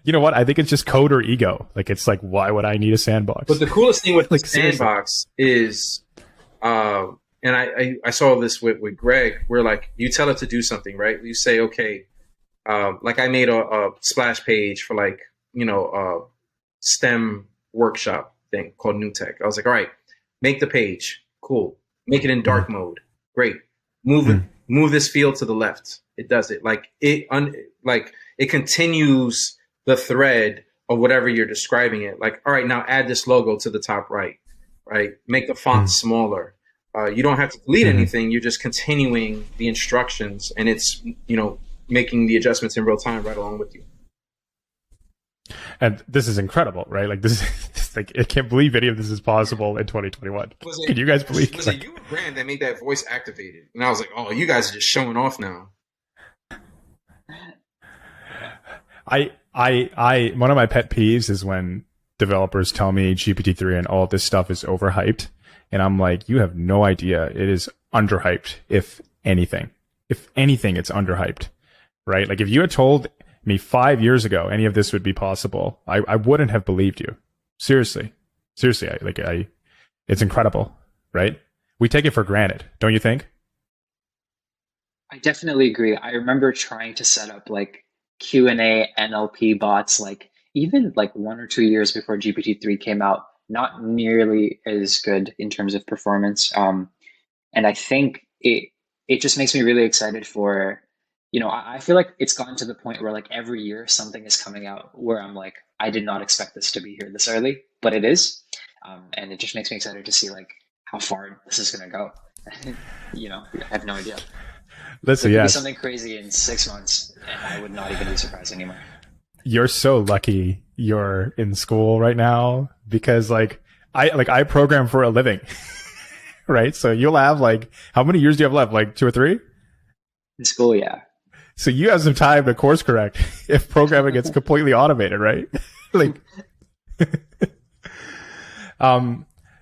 you know what? I think it's just code or ego. Like, it's like, why would I need a sandbox? But the coolest thing with the sandbox is, and I saw this with Greg, where like you tell it to do something, right? You say, okay, like I made a splash page for like, a STEM workshop thing called New Tech. I was like, all right, make the page. Cool. Make it in dark mode. Great. Move this field to the left. It does it. Like it continues the thread of whatever you're describing it. Like, all right, now add this logo to the top right? Make the font smaller. You don't have to delete anything. You're just continuing the instructions, and it's, making the adjustments in real time right along with you. And this is incredible, right? Like this is like, I can't believe any of this is possible in 2021. Can you guys believe? Was it you or Brand that made that voice activated? And I was like, oh, you guys are just showing off now. One of my pet peeves is when developers tell me GPT-3 and all this stuff is overhyped. And I'm like, you have no idea. It is underhyped, if anything. If anything, it's underhyped, right? Like if you had told me 5 years ago any of this would be possible, I wouldn't have believed you. Seriously, it's incredible, right? We take it for granted, don't you think? I definitely agree. I remember trying to set up like Q&A NLP bots, like even like 1 or 2 years before GPT-3 came out, not nearly as good in terms of performance. And I think it just makes me really excited for, I feel like it's gotten to the point where like every year something is coming out where I'm like, I did not expect this to be here this early, but it is. And it just makes me excited to see like how far this is going to go. I have no idea. Listen, There could be something crazy in 6 months, and I would not even be surprised anymore. You're so lucky you're in school right now, because I program for a living, right? So you'll have like, how many years do you have left? Like 2 or 3? In school, yeah. So you have some time to course correct if programming gets completely automated, right?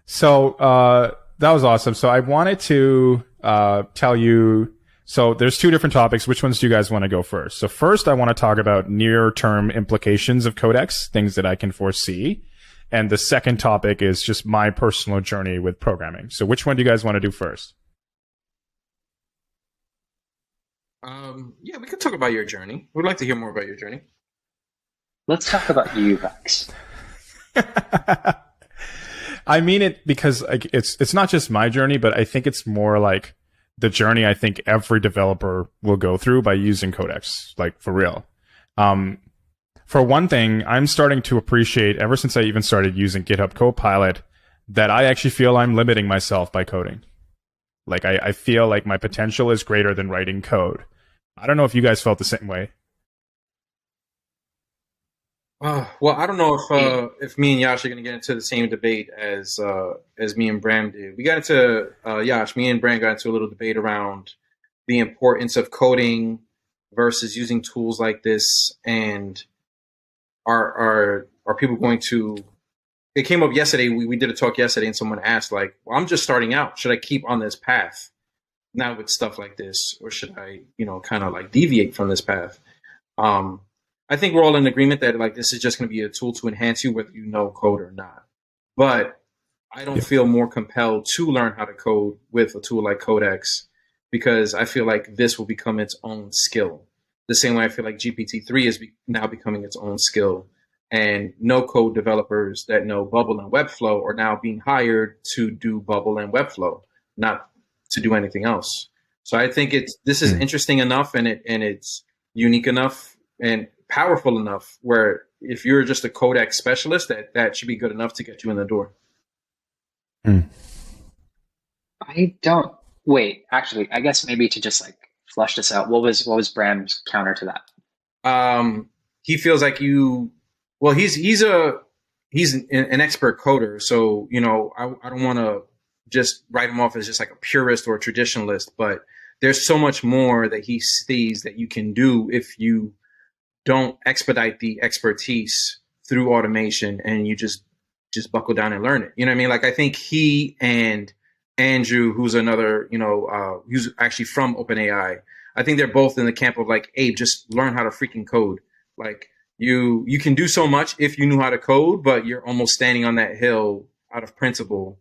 So that was awesome. So I wanted to tell you, so there's 2 different topics. Which ones do you guys want to go first? So first, I want to talk about near-term implications of Codex, things that I can foresee. And the second topic is just my personal journey with programming. So which one do you guys want to do first? Yeah, we could talk about your journey. We'd like to hear more about your journey. Let's talk about you, Vax. I mean it because like it's not just my journey, but I think it's more like the journey I think every developer will go through by using Codex, like for real. For one thing, I'm starting to appreciate, ever since I even started using GitHub Copilot, that I actually feel I'm limiting myself by coding. Like I feel like my potential is greater than writing code. I don't know if you guys felt the same way. Well, I don't know if me and Yash are going to get into the same debate as me and Bram did. We got into Yash. Me and Bram got into a little debate around the importance of coding versus using tools like this, and are people going to? It came up yesterday. We did a talk yesterday, and someone asked, like, "Well, I'm just starting out. Should I keep on this path now with stuff like this, or should I, kind of like deviate from this path?" Um, I think we're all in agreement that like this is just going to be a tool to enhance you, whether you know code or not. But I don't feel more compelled to learn how to code with a tool like Codex because I feel like this will become its own skill. The same way I feel like GPT-3 is now becoming its own skill. And no code developers that know Bubble and Webflow are now being hired to do Bubble and Webflow, not to do anything else. So I think this is interesting enough, and it's unique enough and powerful enough where if you're just a Codex specialist, that should be good enough to get you in the door. I don't wait. Actually, I guess maybe to just like flush this out. What was Bram's counter to that? He feels like well, he's an expert coder, so I don't want to just write him off as just like a purist or a traditionalist, but there's so much more that he sees that you can do if you don't expedite the expertise through automation and you just buckle down and learn it. You know what I mean? Like I think he and Andrew, who's another, who's actually from OpenAI, I think they're both in the camp of like, Abe, just learn how to freaking code. Like you can do so much if you knew how to code, but you're almost standing on that hill out of principle,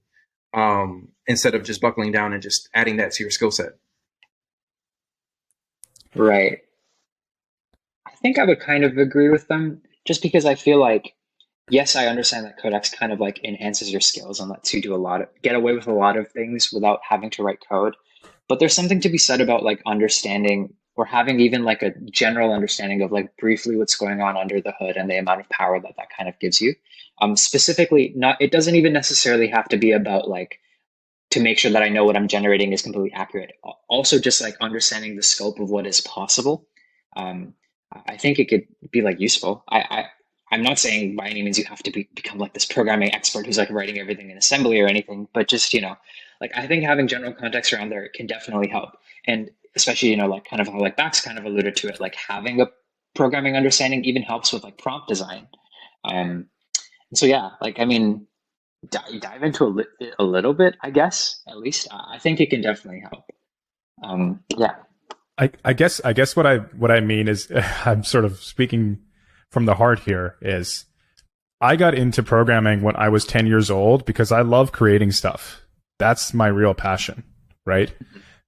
instead of just buckling down and just adding that to your skill set. Right. I think I would kind of agree with them just because I feel like, yes, I understand that Codex kind of like enhances your skills and lets you do get away with a lot of things without having to write code. But there's something to be said about like understanding or having even like a general understanding of like briefly what's going on under the hood and the amount of power that kind of gives you. Specifically, it doesn't even necessarily have to be about like to make sure that I know what I'm generating is completely accurate. Also, just like understanding the scope of what is possible. I think it could be like useful. I'm not saying by any means you have to become like this programming expert who's like writing everything in assembly or anything, but just, like I think having general context around there can definitely help. And especially, like kind of how like Bax kind of alluded to it, like having a programming understanding even helps with like prompt design. So yeah, like, I mean, dive into a little bit, I guess, at least. I think it can definitely help. Yeah. I guess what I mean is I'm sort of speaking from the heart here is I got into programming when I was 10 years old because I love creating stuff. That's my real passion, right?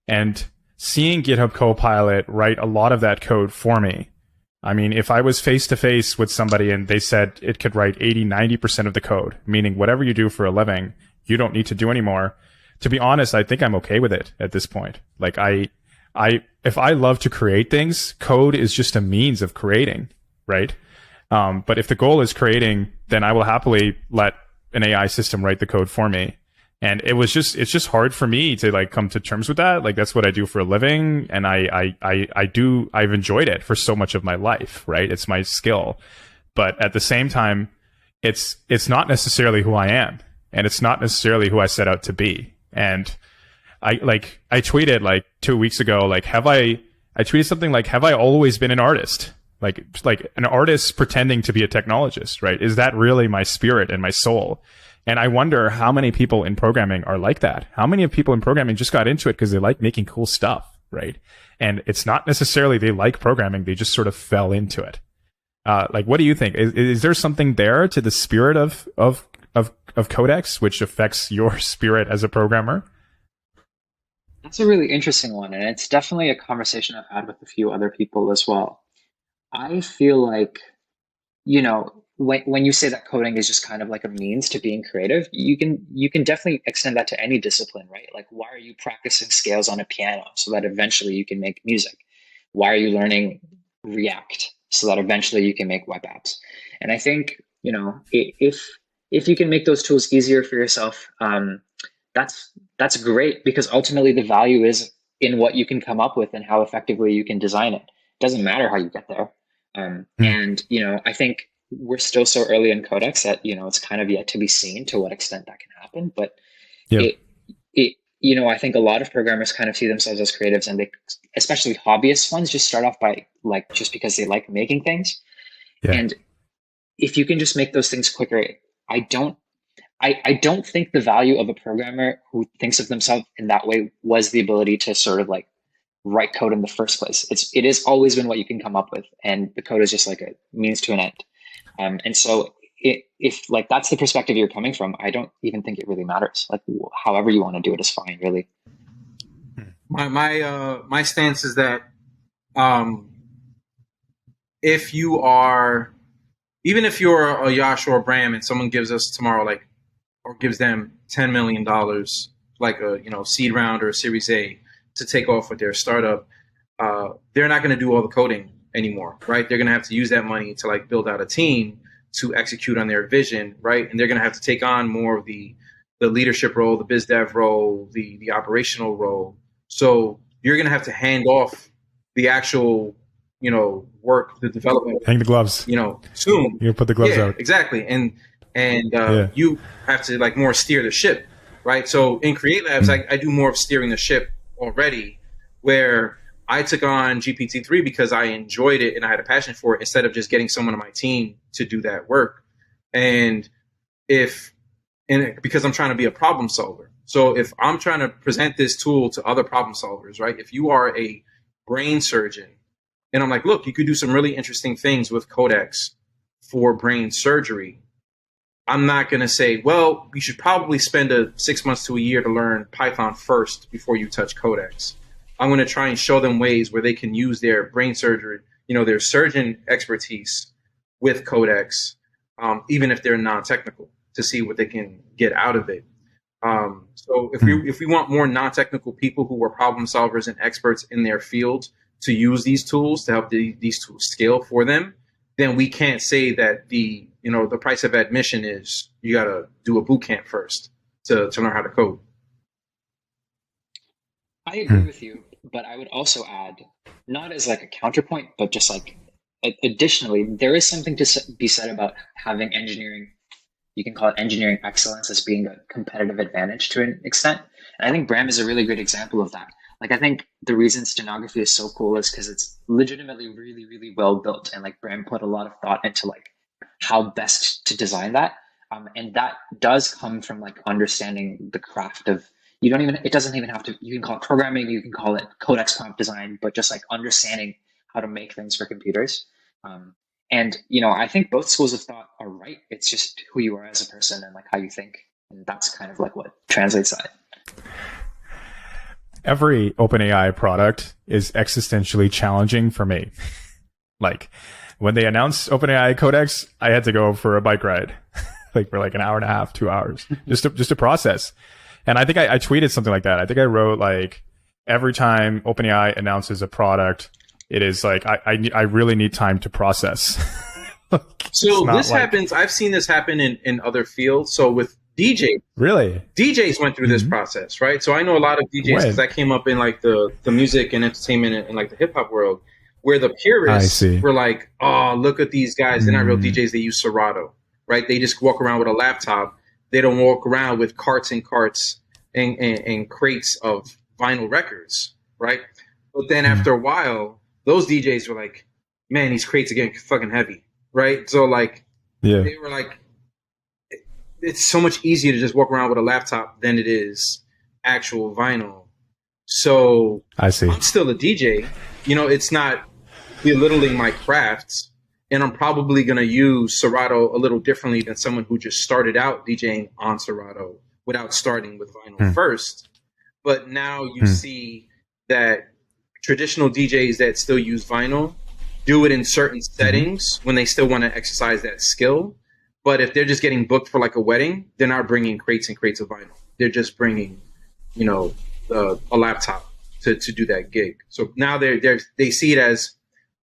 And seeing GitHub Copilot write a lot of that code for me. I mean, if I was face to face with somebody and they said it could write 80-90% of the code, meaning whatever you do for a living, you don't need to do anymore. To be honest, I think I'm okay with it at this point. Like if I love to create things, code is just a means of creating, right? But if the goal is creating, then I will happily let an AI system write the code for me. And it's just hard for me to like come to terms with that. Like that's what I do for a living. And I've enjoyed it for so much of my life, right? It's my skill. But at the same time, it's not necessarily who I am. And it's not necessarily who I set out to be. And I tweeted like 2 weeks ago, like, I tweeted something like, have I always been an artist? Like an artist pretending to be a technologist, right? Is that really my spirit and my soul? And I wonder how many people in programming are like that. How many of people in programming just got into it because they like making cool stuff, right? And it's not necessarily they like programming. They just sort of fell into it. Like, what do you think? Is there something there to the spirit of Codex, which affects your spirit as a programmer? That's a really interesting one. And it's definitely a conversation I've had with a few other people as well. I feel like, when you say that coding is just kind of like a means to being creative, you can definitely extend that to any discipline, right? Like, why are you practicing scales on a piano so that eventually you can make music? Why are you learning React so that eventually you can make web apps? And I think, if you can make those tools easier for yourself, that's great, because ultimately the value is in what you can come up with and how effectively you can design it. It doesn't matter how you get there. And, I think we're still so early in Codex that, it's kind of yet to be seen to what extent that can happen. But Yep. I think a lot of programmers kind of see themselves as creatives, and they, especially hobbyist ones, just start off by just because they like making things. Yeah. And if you can just make those things quicker, I don't think the value of a programmer who thinks of themselves in that way was the ability to sort of write code in the first place. It has always been what you can come up with, and the code is just like a means to an end. And so if that's the perspective you're coming from, I don't even think it really matters. However you want to do it is fine, really. My stance is that if you are, even if you're a Yash or a Bram and someone gives us tomorrow or gives them $10 million, like a seed round or a Series A to take off with their startup, they're not going to do all the coding anymore, right? They're going to have to use that money to build out a team to execute on their vision, right? And they're going to have to take on more of the leadership role, the biz dev role, the operational role. So you're going to have to hand off the actual, work, the development. Hang the gloves. Soon. You put the gloves out. Exactly. And you have to more steer the ship, right? So in Create Labs, I do more of steering the ship already, where I took on GPT-3 because I enjoyed it and I had a passion for it, instead of just getting someone on my team to do that work. And because I'm trying to be a problem solver. So if I'm trying to present this tool to other problem solvers, right? If you are a brain surgeon and I'm like, look, you could do some really interesting things with Codex for brain surgery, I'm not going to say, well, you should probably spend 6 months to a year to learn Python first before you touch Codex. I'm going to try and show them ways where they can use their brain surgery, their surgeon expertise with Codex, even if they're non-technical, to see what they can get out of it. So if we want more non-technical people who are problem solvers and experts in their field to use these tools to help these tools scale for them, then we can't say that the price of admission is you got to do a boot camp first to learn how to code. I agree with you, but I would also add, not as a counterpoint, but just additionally, there is something to be said about having engineering. You can call it engineering excellence as being a competitive advantage to an extent. And I think Bram is a really good example of that. I think the reason stenography is so cool is because it's legitimately really, really well built. And Bram put a lot of thought into how best to design that. And that does come from understanding the craft of, it doesn't even have to, you can call it programming, you can call it codex prompt design, but just understanding how to make things for computers. And, I think both schools of thought are right. It's just who you are as a person and how you think. And that's kind of what translates that. Every OpenAI product is existentially challenging for me. When they announced OpenAI Codex, I had to go for a bike ride, for an hour and a half, 2 hours, just to process. And I think I tweeted something like that. I think I wrote every time OpenAI announces a product, it is I really need time to process. So this happens. I've seen this happen in other fields. So with DJs, really, DJs went through this process, right? So I know a lot of DJs because I came up in the music and entertainment and the hip hop world, where the purists were oh, look at these guys. They're not real DJs. They use Serato, right? They just walk around with a laptop. They don't walk around with carts and carts and crates of vinyl records, right? But then after a while, those DJs were man, these crates are getting fucking heavy, right? So they were it's so much easier to just walk around with a laptop than it is actual vinyl. So I see. I'm still a DJ. It's not belittling my crafts, and I'm probably going to use Serato a little differently than someone who just started out DJing on Serato without starting with vinyl first. But now you see that traditional DJs that still use vinyl do it in certain settings when they still want to exercise that skill. But if they're just getting booked for a wedding, they're not bringing crates and crates of vinyl. They're just bringing, a laptop to do that gig. So now they see it as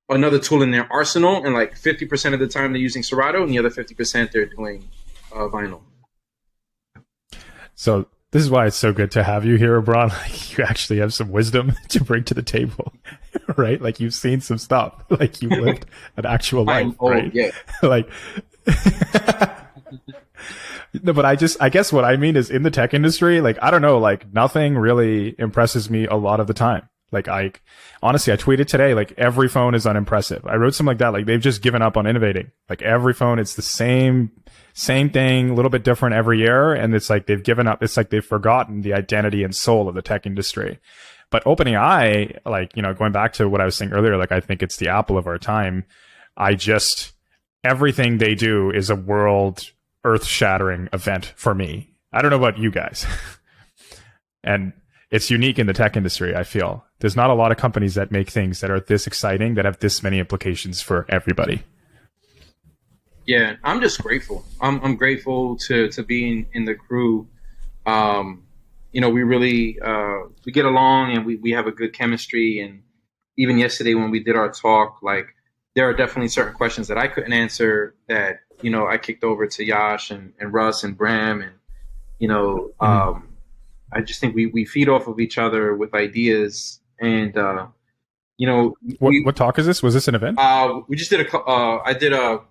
another tool in their arsenal, and 50% of the time they're using Serato, and the other 50% they're doing vinyl. So this is why it's so good to have you here, Abran. You actually have some wisdom to bring to the table, right? Like you've seen some stuff, like you lived an actual life, right? Yeah. Like, no, but I guess what I mean is in the tech industry, like, I don't know, like nothing really impresses me a lot of the time. Like honestly, I tweeted today, like every phone is unimpressive. I wrote something like that. Like they've just given up on innovating. Like every phone, it's the same thing, a little bit different every year. And it's like they've given up. It's like they've forgotten the identity and soul of the tech industry. But OpenAI, like, going back to what I was saying earlier, like I think it's the Apple of our time. Everything they do is a world earth-shattering event for me. I don't know about you guys. And it's unique in the tech industry, I feel. There's not a lot of companies that make things that are this exciting, that have this many implications for everybody. Yeah, I'm just grateful. I'm grateful to be in the crew. We really we get along, and we have a good chemistry. And even yesterday when we did our talk, like there are definitely certain questions that I couldn't answer that I kicked over to Yash and Russ and Bram, and I just think we feed off of each other with ideas. And what talk is this? Was this an event? We just did I did a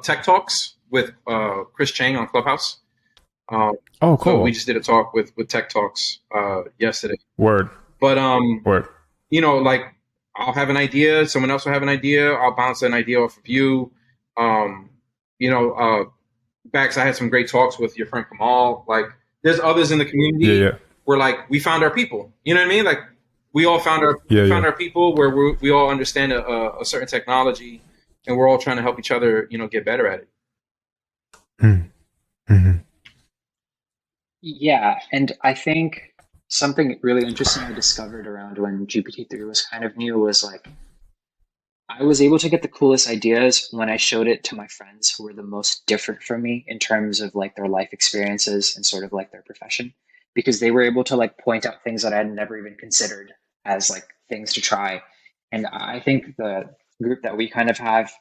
tech talks with Chris Chang on Clubhouse. Oh, cool. So we just did a talk with Tech Talks yesterday. Word. But Word. Like I'll have an idea, someone else will have an idea, I'll bounce an idea off of you. Bax, I had some great talks with your friend Kamal. Like there's others in the community where like we found our people. You know what I mean? Like we all found our people where we all understand a certain technology, and we're all trying to help each other, get better at it. Mm-hmm. Yeah, and I think something really interesting I discovered around when GPT-3 was kind of new was like, I was able to get the coolest ideas when I showed it to my friends who were the most different from me in terms of like their life experiences and sort of like their profession, because they were able to like point out things that I had never even considered as like things to try. And I think the group that we kind of have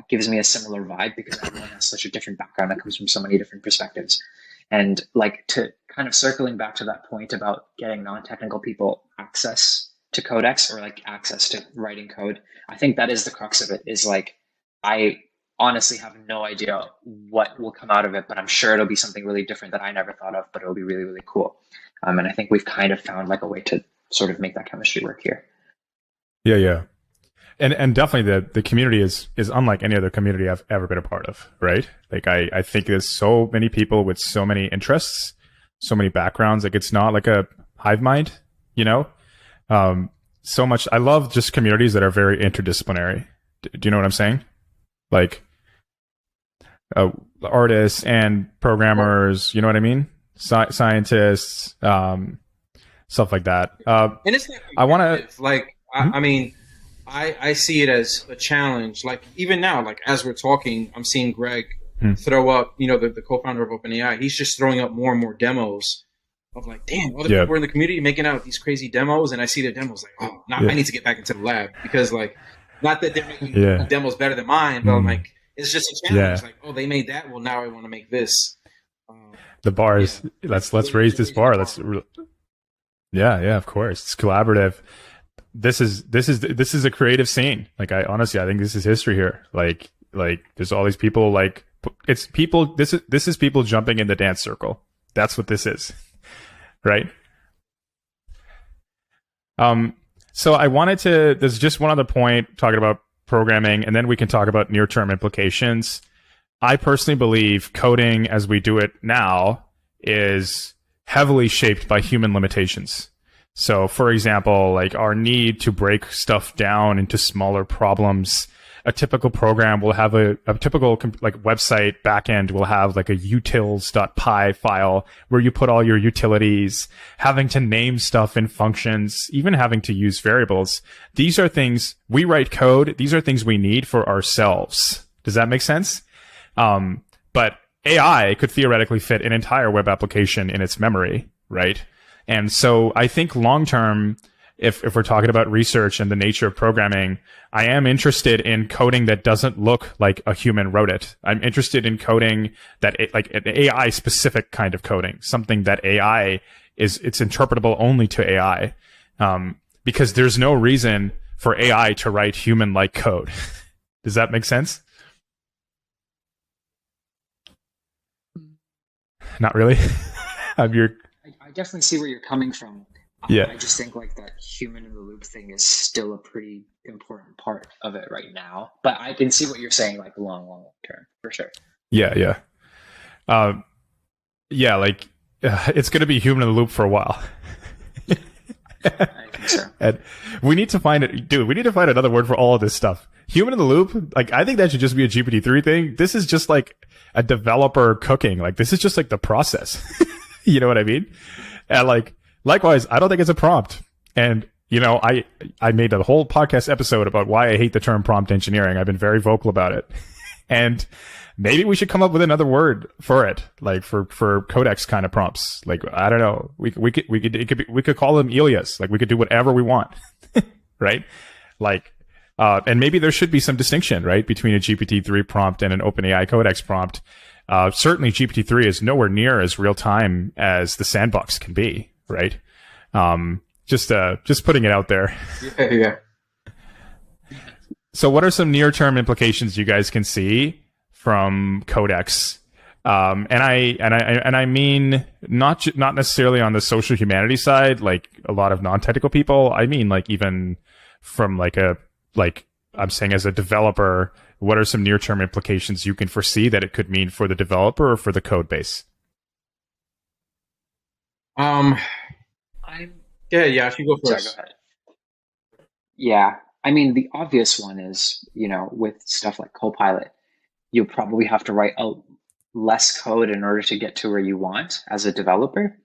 gives me a similar vibe, because everyone has such a different background that comes from so many different perspectives. And like to kind of circling back to that point about getting non-technical people access to Codex or like access to writing code, I think that is the crux of it, is like, I honestly have no idea what will come out of it, but I'm sure it'll be something really different that I never thought of, but it'll be really, really cool. And I think we've kind of found like a way to sort of make that chemistry work here. Yeah. And definitely the community is unlike any other community I've ever been a part of, right? Like I think there's so many people with so many interests, so many backgrounds. Like it's not like a hive mind, so much. I love just communities that are very interdisciplinary. Do you know what I'm saying? Like artists and programmers, you know what I mean? Scientists, stuff like that. And it's not I want to like, I mean, I see it as a challenge. Like even now, like as we're talking, I'm seeing Greg throw up, the co-founder of OpenAI. He's just throwing up more and more demos of like, damn, other people are in the community making out these crazy demos, and I see their demos like, oh, now I need to get back into the lab, because like, not that they're making demos better than mine, but I'm like, it's just a challenge. Like, oh, they made that. Well, now I want to make this. The bars. Let's raise this bar. Yeah, of course. It's collaborative. This is a creative scene. Like I think this is history here. Like there's all these people, like it's people. This is people jumping in the dance circle. That's what this is. Right. So I wanted to, there's just one other point talking about programming, and then we can talk about near-term implications. I personally believe coding as we do it now is heavily shaped by human limitations. So for example, like our need to break stuff down into smaller problems. A typical program will have a typical like website backend will have like a utils.py file where you put all your utilities, having to name stuff in functions, even having to use variables. These are things we write code. These are things we need for ourselves. Does that make sense? But AI could theoretically fit an entire web application in its memory, right? And so I think long term, if we're talking about research and the nature of programming, I am interested in coding that doesn't look like a human wrote it. I'm interested in coding that like an AI specific kind of coding, something that it's interpretable only to AI. Because there's no reason for AI to write human-like code. Does that make sense? Not really. I definitely see where you're coming from. Yeah. I just think like that human in the loop thing is still a pretty important part of it right now. But I can see what you're saying, like long term, for sure. Yeah. Like it's going to be human in the loop for a while. I think so. And we need to find it, dude. We need to find another word for all of this stuff. Human in the loop. Like, I think that should just be a GPT-3 thing. This is just like a developer cooking. Like, this is just like the process. You know what I mean? And like, likewise, I don't think it's a prompt. And, you know, I made a whole podcast episode about why I hate the term prompt engineering. I've been very vocal about it. And maybe we should come up with another word for it, like for Codex kind of prompts. Like, I don't know. We could call them Elias. Like, we could do whatever we want. Right? Like, and maybe there should be some distinction, right, between a GPT-3 prompt and an OpenAI Codex prompt. Certainly GPT-3 is nowhere near as real time as the sandbox can be, right? Just putting it out there. Yeah. So what are some near-term implications you guys can see from Codex? And I mean not necessarily on the social humanities side, like a lot of non-technical people. I mean, like, even from I'm saying as a developer, what are some near-term implications you can foresee that it could mean for the developer or for the code base? Yeah, if you go first. Sorry, go ahead. Yeah. I mean, the obvious one is, you know, with stuff like Copilot, you'll probably have to write less code in order to get to where you want as a developer.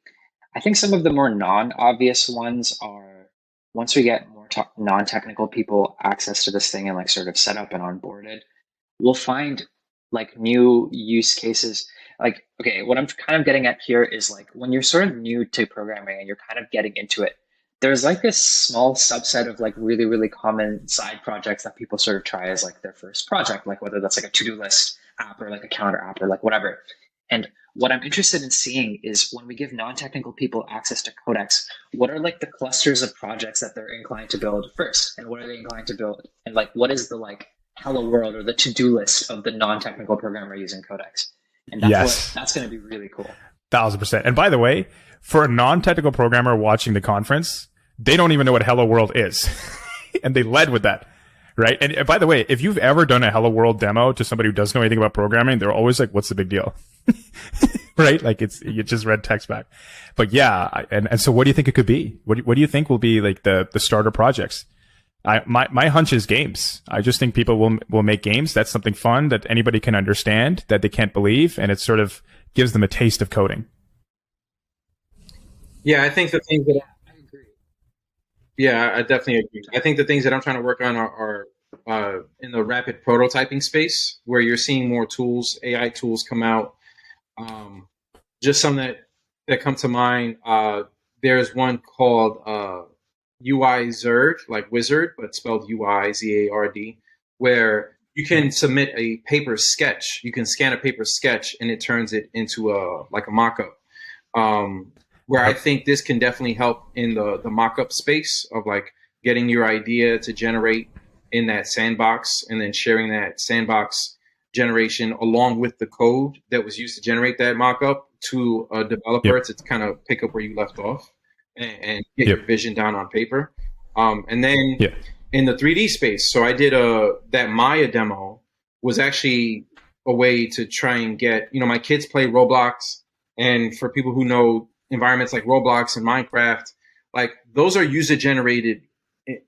I think some of the more non-obvious ones are, once we get more non-technical people access to this thing and like sort of set up and onboarded, we'll find like new use cases. Like, okay, what I'm kind of getting at here is like when you're sort of new to programming and you're kind of getting into it, there's like this small subset of like really, really common side projects that people sort of try as like their first project, like whether that's like a to-do list app or like a calendar app or like whatever. And what I'm interested in seeing is when we give non-technical people access to Codex, what are like the clusters of projects that they're inclined to build first? And what are they inclined to build? And like, what is the like hello world or the to-do list of the non-technical programmer using Codex? And that's going to be really cool. 1,000%. And by the way, for a non-technical programmer watching the conference, they don't even know what Hello World is. And they led with that, right? And by the way, if you've ever done a Hello World demo to somebody who doesn't know anything about programming, they're always like, what's the big deal? Right? Like, you just read text back. But yeah, and so what do you think it could be? What do you think will be like the starter projects? My hunch is games. I just think people will make games. That's something fun that anybody can understand, that they can't believe, and it sort of gives them a taste of coding. Yeah, I think the things that I agree. Yeah, I definitely agree. I think the things that I'm trying to work on are in the rapid prototyping space, where you're seeing more tools, AI tools come out. Just some that come to mind. There's one called UI Zerd, like wizard, but spelled UIZARD, where you can submit a paper sketch. You can scan a paper sketch and it turns it into a mock-up. Where I think this can definitely help in the mock-up space of like getting your idea to generate in that sandbox and then sharing that sandbox generation along with the code that was used to generate that mock-up to a developer to kind of pick up where you left off and get your vision down on paper. And then in the 3D space, so I did that Maya demo was actually a way to try and get, you know, my kids play Roblox, and for people who know environments like Roblox and Minecraft, like those are user generated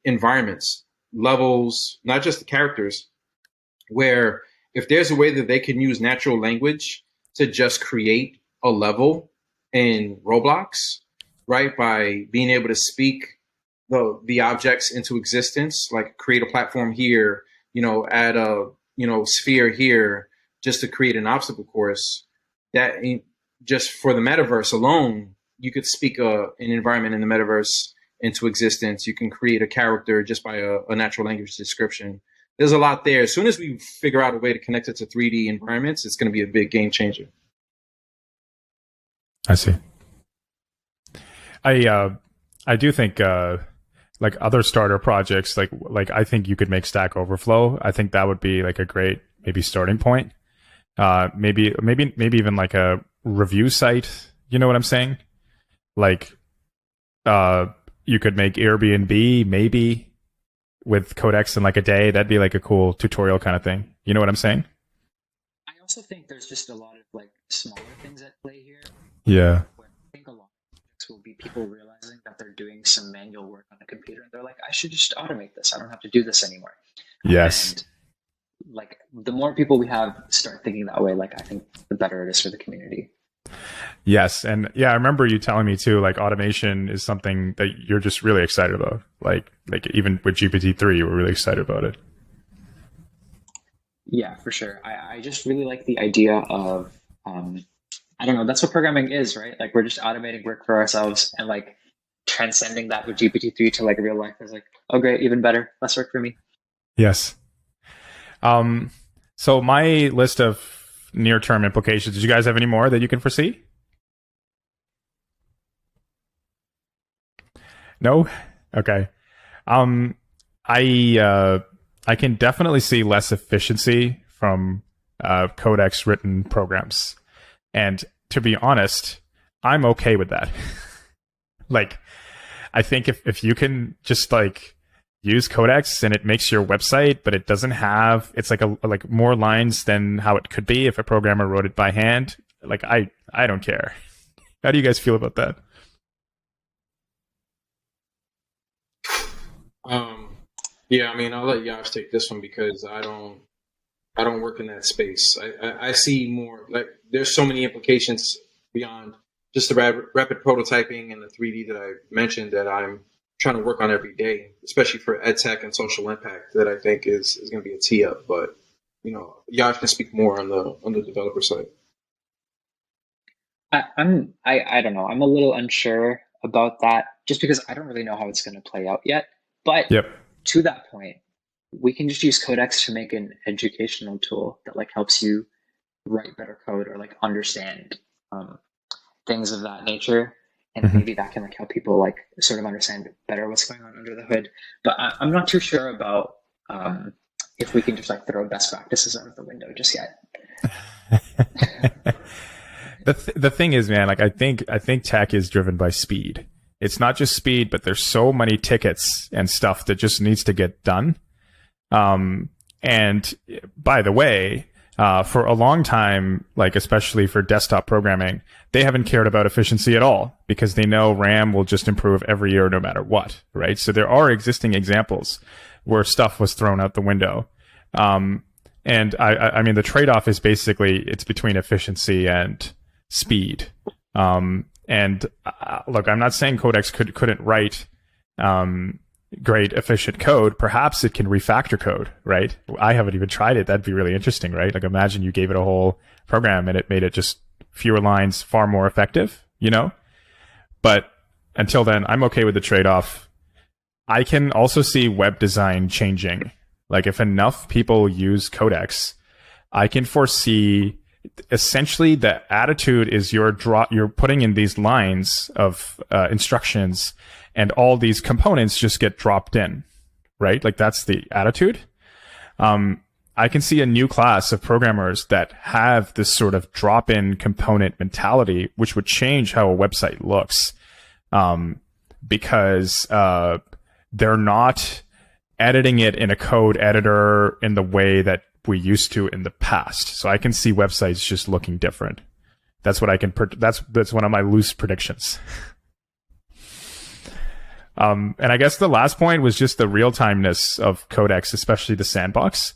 environments, levels, not just the characters, where if there's a way that they can use natural language to just create a level in Roblox, right, by being able to speak the objects into existence, like create a platform here, you know, add a, you know, sphere here, just to create an obstacle course, that just for the metaverse alone, you could speak an environment in the metaverse into existence. You can create a character just by a natural language description. There's a lot there. As soon as we figure out a way to connect it to 3D environments, it's going to be a big game changer. I see. I do think like other starter projects, like I think you could make Stack Overflow. I think that would be like a great maybe starting point. Maybe even like a review site. You know what I'm saying? Like, you could make Airbnb maybe with Codex in like a day. That'd be like a cool tutorial kind of thing. You know what I'm saying? I also think there's just a lot of like smaller things at play here. Yeah. I think a lot of projects will be people realizing that they're doing some manual work on a computer, and they're like, I should just automate this. I don't have to do this anymore. Yes. And like the more people we have start thinking that way, like I think the better it is for the community. Yes. And yeah, I remember you telling me too, like automation is something that you're just really excited about. Like even with GPT-3, you were really excited about it. Yeah, for sure. I just really like the idea of, I don't know, that's what programming is, right? Like we're just automating work for ourselves, and like transcending that with GPT-3 to like real life is like, oh great, even better, less work for me. Yes. So my list of near-term implications, did you guys have any more that you can foresee? No? Okay. I can definitely see less efficiency from Codex written programs. And to be honest, I'm okay with that. Like, I think if you can just like use Codex and it makes your website, but it doesn't have, it's like more lines than how it could be if a programmer wrote it by hand. Like, I don't care. How do you guys feel about that? Yeah, I mean, I'll let Yash take this one because I don't work in that space. I see more, like, there's so many implications beyond just the rapid prototyping and the 3D that I mentioned that I'm trying to work on every day, especially for ed tech and social impact, that I think is going to be a tee up. But, you know, Yash can speak more on the developer side. I don't know. I'm a little unsure about that just because I don't really know how it's going to play out yet. But to that point, we can just use Codex to make an educational tool that like helps you write better code or like understand things of that nature. And maybe that can like help people like sort of understand better what's going on under the hood. But I'm not too sure about if we can just like throw best practices out of the window just yet. The thing is, man, like I think tech is driven by speed. It's not just speed, but there's so many tickets and stuff that just needs to get done. And by the way, for a long time, like especially for desktop programming, they haven't cared about efficiency at all because they know RAM will just improve every year no matter what, right? So there are existing examples where stuff was thrown out the window. And I mean, the trade-off is basically it's between efficiency and speed. And look, I'm not saying Codex couldn't write great, efficient code. Perhaps it can refactor code, right? I haven't even tried it. That'd be really interesting, right? Like imagine you gave it a whole program and it made it just fewer lines, far more effective, you know? But until then, I'm okay with the trade-off. I can also see web design changing. Like if enough people use Codex, I can foresee essentially the attitude is you're putting in these lines of instructions and all these components just get dropped in, right? Like that's the attitude. I can see a new class of programmers that have this sort of drop-in component mentality, which would change how a website looks, because they're not editing it in a code editor in the way that we used to in the past. So I can see websites just looking different. That's what I can. That's one of my loose predictions. And I guess the last point was just the real-timeness of Codex, especially the sandbox.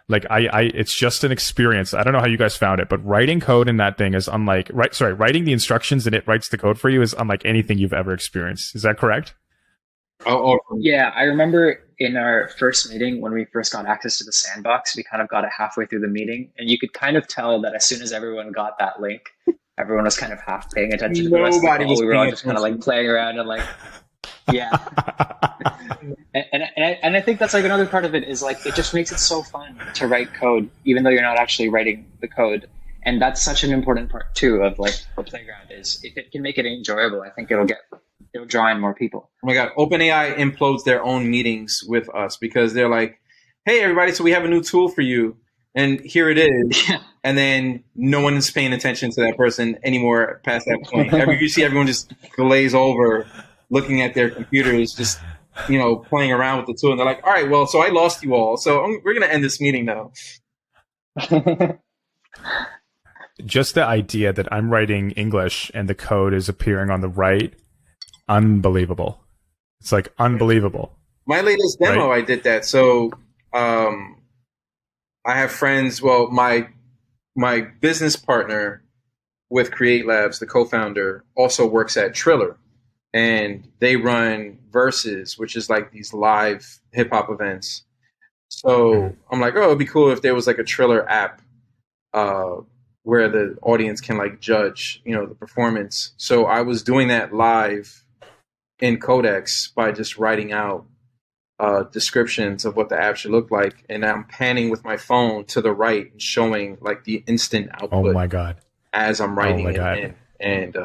Like it's just an experience. I don't know how you guys found it, but writing code in that thing is unlike writing the instructions and it writes the code for you is unlike anything you've ever experienced. Is that correct? Oh. Yeah, I remember in our first meeting when we first got access to the sandbox, we kind of got it halfway through the meeting, and you could kind of tell that as soon as everyone got that link, everyone was kind of half paying attention to the rest of the call. We were all just kind of like playing around and like, yeah. and I think that's like another part of it is like it just makes it so fun to write code, even though you're not actually writing the code. And that's such an important part too of like the playground is if it can make it enjoyable, I think it'll get it'll draw in more people. Oh my God, OpenAI implodes their own meetings with us because they're like, hey, everybody, so we have a new tool for you. And here it is. Yeah. And then no one is paying attention to that person anymore past that point. You see everyone just glaze over looking at their computers, just, playing around with the tool. And they're like, all right, well, so I lost you all. So we're going to end this meeting now. Just the idea that I'm writing English and the code is appearing on the right, unbelievable. It's like unbelievable. My latest demo, right? I did that. So I have friends. Well, my business partner with Create Labs, the co-founder, also works at Triller, and they run Versus, which is like these live hip hop events. So I'm like, oh, it'd be cool if there was like a Triller app where the audience can like judge, the performance. So I was doing that live in Codex by just writing out descriptions of what the app should look like, and I'm panning with my phone to the right and showing like the instant output. Oh my God! As I'm writing it, and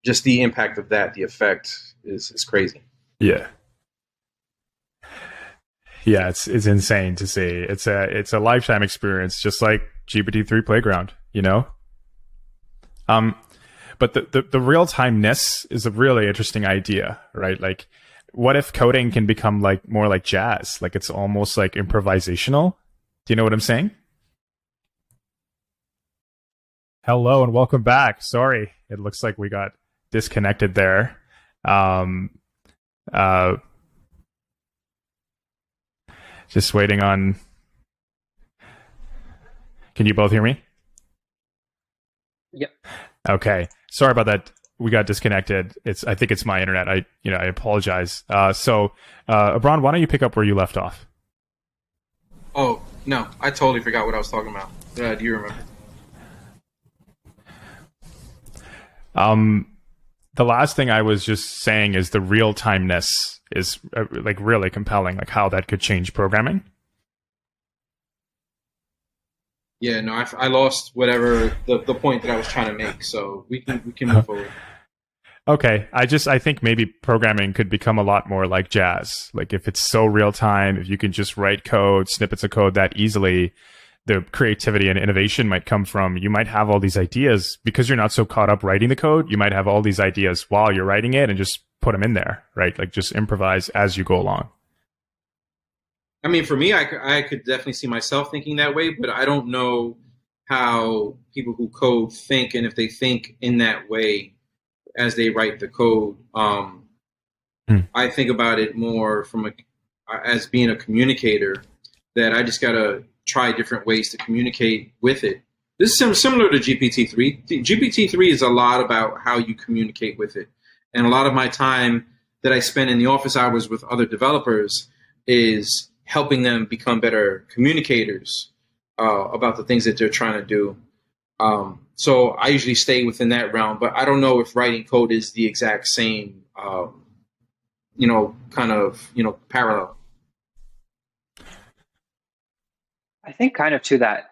just the impact of that, the effect is crazy. Yeah, it's insane to see. It's a lifetime experience, just like GPT-3 Playground, But the real timeness is a really interesting idea, right? Like, what if coding can become like more like jazz? Like it's almost like improvisational. Do you know what I'm saying? Hello and welcome back. Sorry, it looks like we got disconnected there. Just waiting on. Can you both hear me? Yep. Okay. Sorry about that. We got disconnected. I think it's my internet. I apologize. So, Abran, why don't you pick up where you left off? Oh, no. I totally forgot what I was talking about. Do you remember? The last thing I was just saying is the real-timeness is like really compelling, like how that could change programming. Yeah, no, I lost whatever the point that I was trying to make, so we can move forward. Okay, I think maybe programming could become a lot more like jazz. Like if it's so real time, if you can just write code, snippets of code that easily, the creativity and innovation might come from, you might have all these ideas because you're not so caught up writing the code. You might have all these ideas while you're writing it and just put them in there, right? Like just improvise as you go along. I mean, for me, I could definitely see myself thinking that way, but I don't know how people who code think, and if they think in that way as they write the code. I think about it more from as being a communicator, that I just got to try different ways to communicate with it. This is similar to GPT-3. GPT-3 is a lot about how you communicate with it. And a lot of my time that I spend in the office hours with other developers is helping them become better communicators about the things that they're trying to do. So I usually stay within that realm, but I don't know if writing code is the exact same, parallel. I think kind of to that.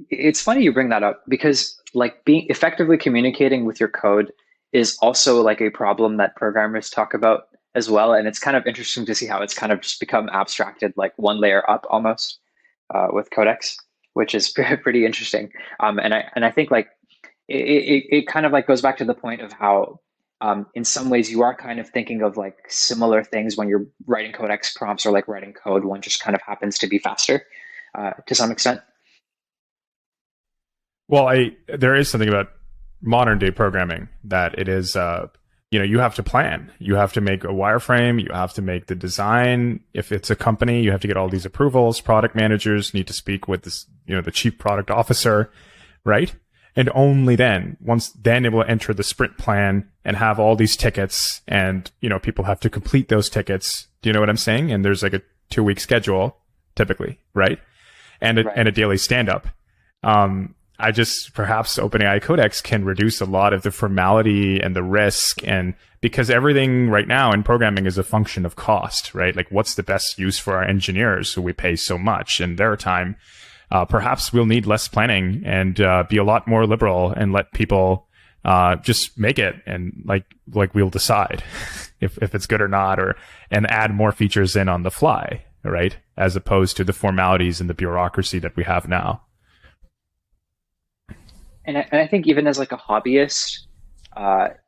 It's funny you bring that up because like being effectively communicating with your code is also like a problem that programmers talk about as well. And it's kind of interesting to see how it's kind of just become abstracted like one layer up almost with Codex, which is pretty interesting. And I think like it kind of like goes back to the point of how in some ways you are kind of thinking of like similar things when you're writing Codex prompts or like writing code. One just kind of happens to be faster to some extent. Well, there is something about modern day programming that it is, you have to plan. You have to make a wireframe. You have to make the design. If it's a company, you have to get all these approvals. Product managers need to speak with this, the chief product officer, right? And only then, then it will enter the sprint plan and have all these tickets, and people have to complete those tickets. Do you know what I'm saying? And there's like a 2-week schedule typically, right? And a daily stand up. Perhaps OpenAI Codex can reduce a lot of the formality and the risk, and because everything right now in programming is a function of cost, right? Like what's the best use for our engineers who we pay so much in their time? Perhaps we'll need less planning and be a lot more liberal and let people just make it, and like we'll decide. if it's good or not, and add more features in on the fly, right? As opposed to the formalities and the bureaucracy that we have now. And I think even as like a hobbyist,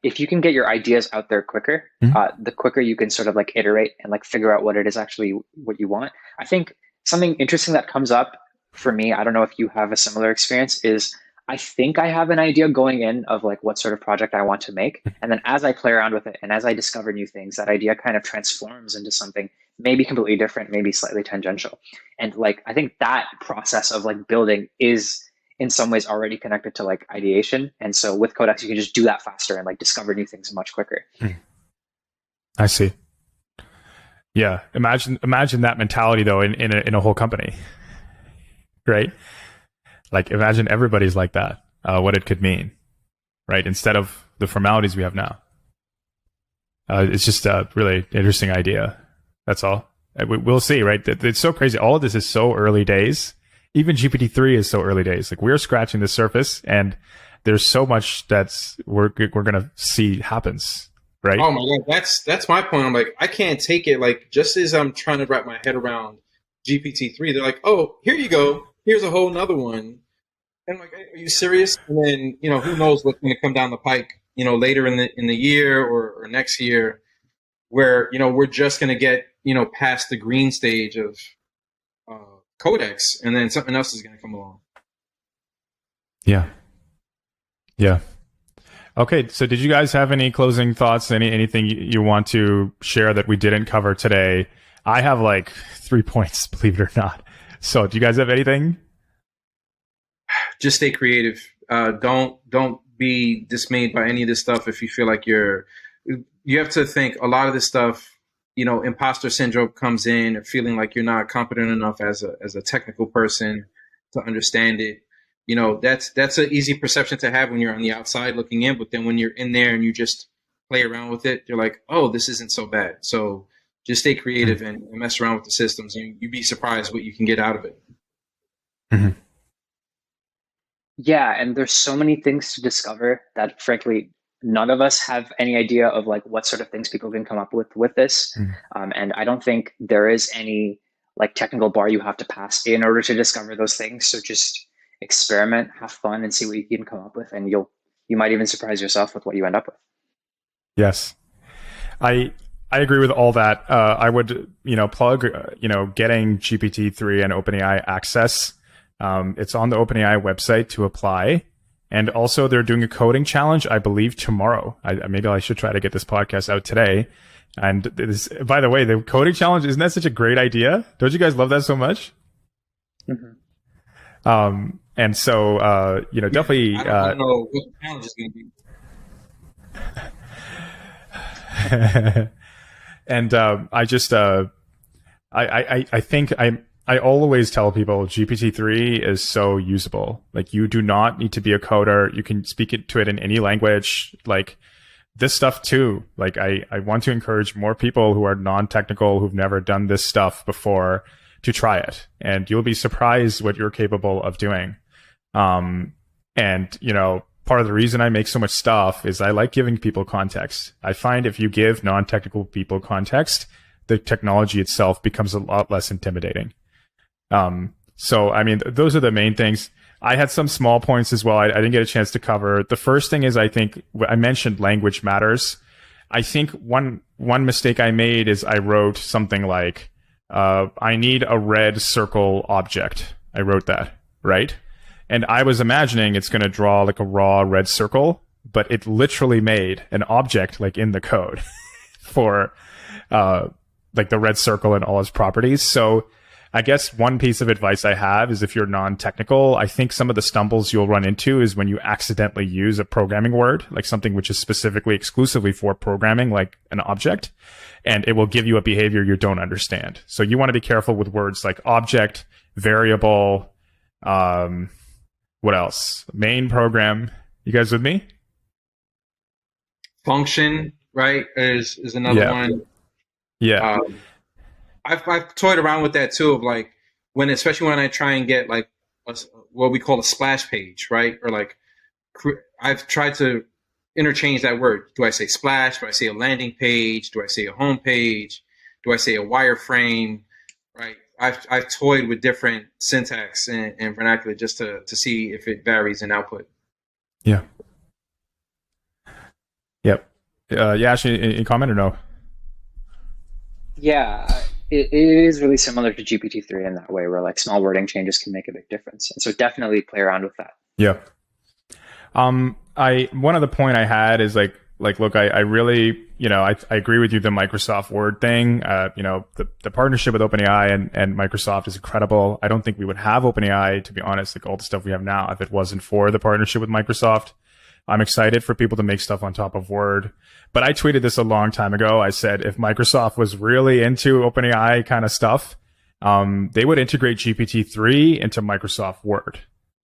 if you can get your ideas out there quicker, the quicker you can sort of like iterate and like figure out what it is actually what you want. I think something interesting that comes up for me, I don't know if you have a similar experience, is I think I have an idea going in of like what sort of project I want to make. And then as I play around with it and as I discover new things, that idea kind of transforms into something maybe completely different, maybe slightly tangential. And like, I think that process of like building is in some ways already connected to like ideation. And so with Codex, you can just do that faster and like discover new things much quicker. I see. Yeah. Imagine that mentality though in a whole company, right? Like imagine everybody's like that, what it could mean, right? Instead of the formalities we have now. It's just a really interesting idea. That's all. We'll see, right? It's so crazy. All of this is so early days. Even GPT-3 is so early days. Like we're scratching the surface, and there's so much we're gonna see happens, right? Oh my God, that's my point. I'm like, I can't take it. Like just as I'm trying to wrap my head around GPT-3, they're like, oh, here you go. Here's a whole nother one. And I'm like, are you serious? And then, who knows what's going to come down the pike, later in the year or next year, where, we're just going to get, past the green stage of Codex, and then something else is going to come along. Yeah. Yeah. Okay. So did you guys have any closing thoughts? Anything you want to share that we didn't cover today? I have like 3 points, believe it or not. So do you guys have anything? Just stay creative. Don't be dismayed by any of this stuff. If you feel like you have to think a lot of this stuff, imposter syndrome comes in, or feeling like you're not competent enough as a technical person to understand it. That's an easy perception to have when you're on the outside looking in, but then when you're in there and you just play around with it, you're like, oh, this isn't so bad. So just stay creative and mess around with the systems, and you'd be surprised what you can get out of it. Mm-hmm. Yeah, and there's so many things to discover that, frankly, none of us have any idea of like what sort of things people can come up with this. And I don't think there is any like technical bar you have to pass in order to discover those things. So just experiment, have fun, and see what you can come up with, and you might even surprise yourself with what you end up with. Yes, I agree with all that. I would plug getting GPT-3 and OpenAI access. It's on the OpenAI website to apply. And also they're doing a coding challenge, I believe, tomorrow. Maybe I should try to get this podcast out today. And by the way, the coding challenge, isn't that such a great idea? Don't you guys love that so much? Mm-hmm. And so, definitely. I don't know what the challenge is going to be. And I think I always tell people GPT-3 is so usable. Like you do not need to be a coder. You can speak to it in any language. Like this stuff too. Like I want to encourage more people who are non-technical, who've never done this stuff before, to try it. And you'll be surprised what you're capable of doing. And part of the reason I make so much stuff is I like giving people context. I find if you give non-technical people context, the technology itself becomes a lot less intimidating. So, I mean, those are the main things. I had some small points as well. I didn't get a chance to cover. The first thing is, I think I mentioned language matters. I think one mistake I made is I wrote something like, I need a red circle object. I wrote that, right? And I was imagining it's going to draw like a raw red circle, but it literally made an object like in the code for, like the red circle and all its properties. So I guess one piece of advice I have is if you're non-technical, I think some of the stumbles you'll run into is when you accidentally use a programming word, like something which is specifically exclusively for programming, like an object, and it will give you a behavior you don't understand. So you want to be careful with words like object, variable, what else? Main program. You guys with me? Function, right, is another one. Yeah. I've toyed around with that too, of like especially when I try and get like what we call a splash page, right? Or like I've tried to interchange that word. Do I say splash? Do I say a landing page? Do I say a home page? Do I say a wireframe? Right. I've toyed with different syntax and vernacular just to see if it varies in output. Yeah. Yep. Yash, any comment or no? Yeah, it is really similar to GPT-3 in that way, where like small wording changes can make a big difference. And so definitely play around with that. Yeah. One other point I had is like, look, I really, I agree with you, the Microsoft Word thing. The partnership with OpenAI and Microsoft is incredible. I don't think we would have OpenAI, to be honest, like all the stuff we have now, if it wasn't for the partnership with Microsoft. I'm excited for people to make stuff on top of Word. But I tweeted this a long time ago. I said, if Microsoft was really into OpenAI kind of stuff, they would integrate GPT-3 into Microsoft Word.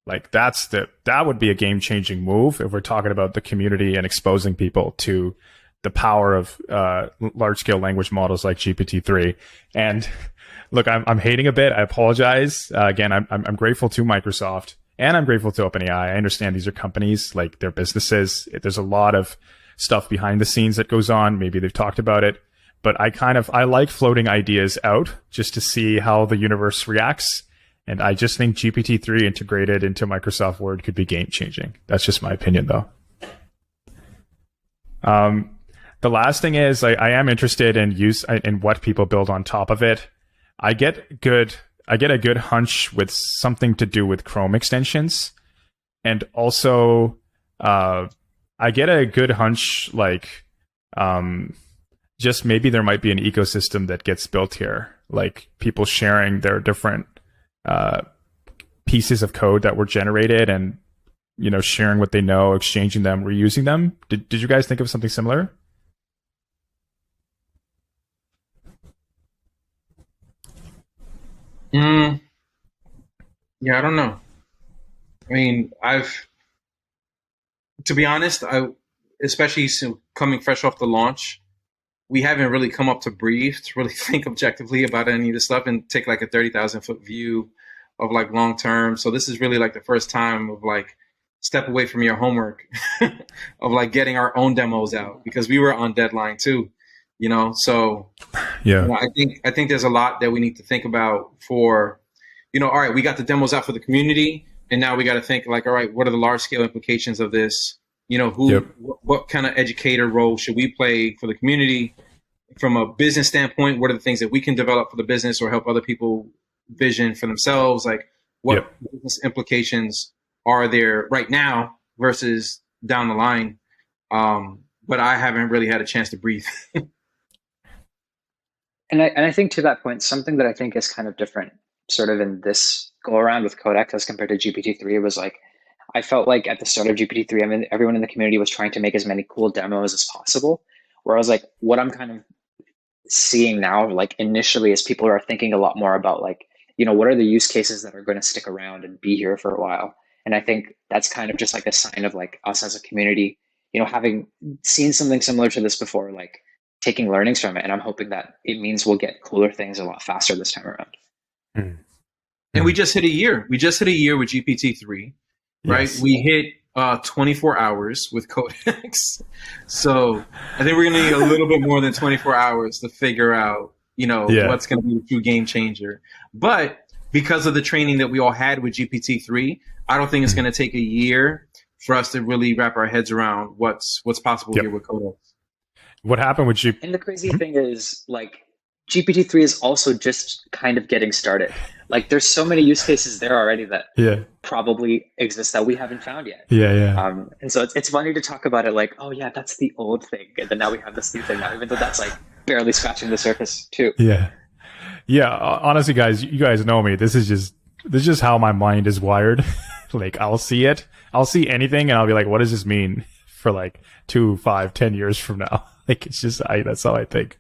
Like that would be a game changing move if we're talking about the community and exposing people to the power of large scale language models like GPT-3. And look, I'm hating a bit. I apologize. Again, I'm grateful to Microsoft and I'm grateful to OpenAI. I understand these are companies, like they're businesses. There's a lot of stuff behind the scenes that goes on. Maybe they've talked about it, but I like floating ideas out just to see how the universe reacts. And I just think GPT-3 integrated into Microsoft Word could be game changing. That's just my opinion, though. The last thing is I am interested in what people build on top of it. I get a good hunch with something to do with Chrome extensions, and also I get a good hunch just maybe there might be an ecosystem that gets built here, like people sharing their different pieces of code that were generated and, sharing what they know, exchanging them, reusing them. Did you guys think of something similar? Yeah, I don't know. I mean, to be honest, especially coming fresh off the launch, we haven't really come up to breathe to really think objectively about any of this stuff and take like a 30,000 foot view of like long term. So this is really like the first time of like step away from your homework of like getting our own demos out, because we were on deadline too, So yeah, I think there's a lot that we need to think about for, all right, we got the demos out for the community, and now we got to think like, all right, what are the large scale implications of this? What kind of educator role should we play for the community from a business standpoint? What are the things that we can develop for the business or help other people vision for themselves? Like what business implications are there right now versus down the line? But I haven't really had a chance to breathe. And I think to that point, something that I think is kind of different sort of in this go around with Codex as compared to GPT-3 was like, I felt like at the start of GPT-3, I mean, everyone in the community was trying to make as many cool demos as possible. Where I was like, what I'm kind of seeing now, like initially, is people are thinking a lot more about like, what are the use cases that are going to stick around and be here for a while? And I think that's kind of just like a sign of like us as a community, having seen something similar to this before, like taking learnings from it. And I'm hoping that it means we'll get cooler things a lot faster this time around. Mm. And we just hit a year. We just hit a year with GPT-3. Right, yes. We hit 24 hours with Codex, so I think we're gonna need a little bit more than 24 hours to figure out, what's gonna be a true game changer. But because of the training that we all had with GPT-3, I don't think it's gonna take a year for us to really wrap our heads around what's possible here with Codex. What happened with GPT? And the crazy thing is, like, GPT-3 is also just kind of getting started. Like, there's so many use cases there already that probably exist that we haven't found yet. And so it's funny to talk about it like, oh yeah, that's the old thing, and then now we have this new thing now, even though that's like barely scratching the surface too. Honestly, guys, you guys know me. This is just how my mind is wired. Like, I'll see anything and I'll be like, what does this mean for like 2, 5, 10 years from now? Like, it's just that's how I think.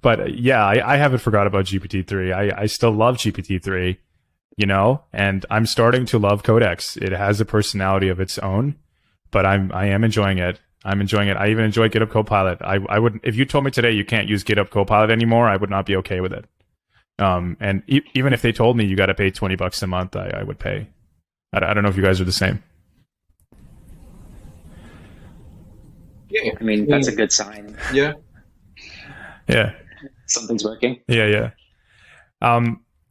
But I haven't forgot about GPT-3. I still love GPT-3, and I'm starting to love Codex. It has a personality of its own, but I am enjoying it. I'm enjoying it. I even enjoy Github Copilot. I would, if you told me today you can't use Github Copilot anymore, I would not be okay with it. And even if they told me you got to pay $20 a month, I would pay. I don't know if you guys are the same. Yeah. I mean, that's a good sign. Yeah. Yeah. Something's working. Yeah.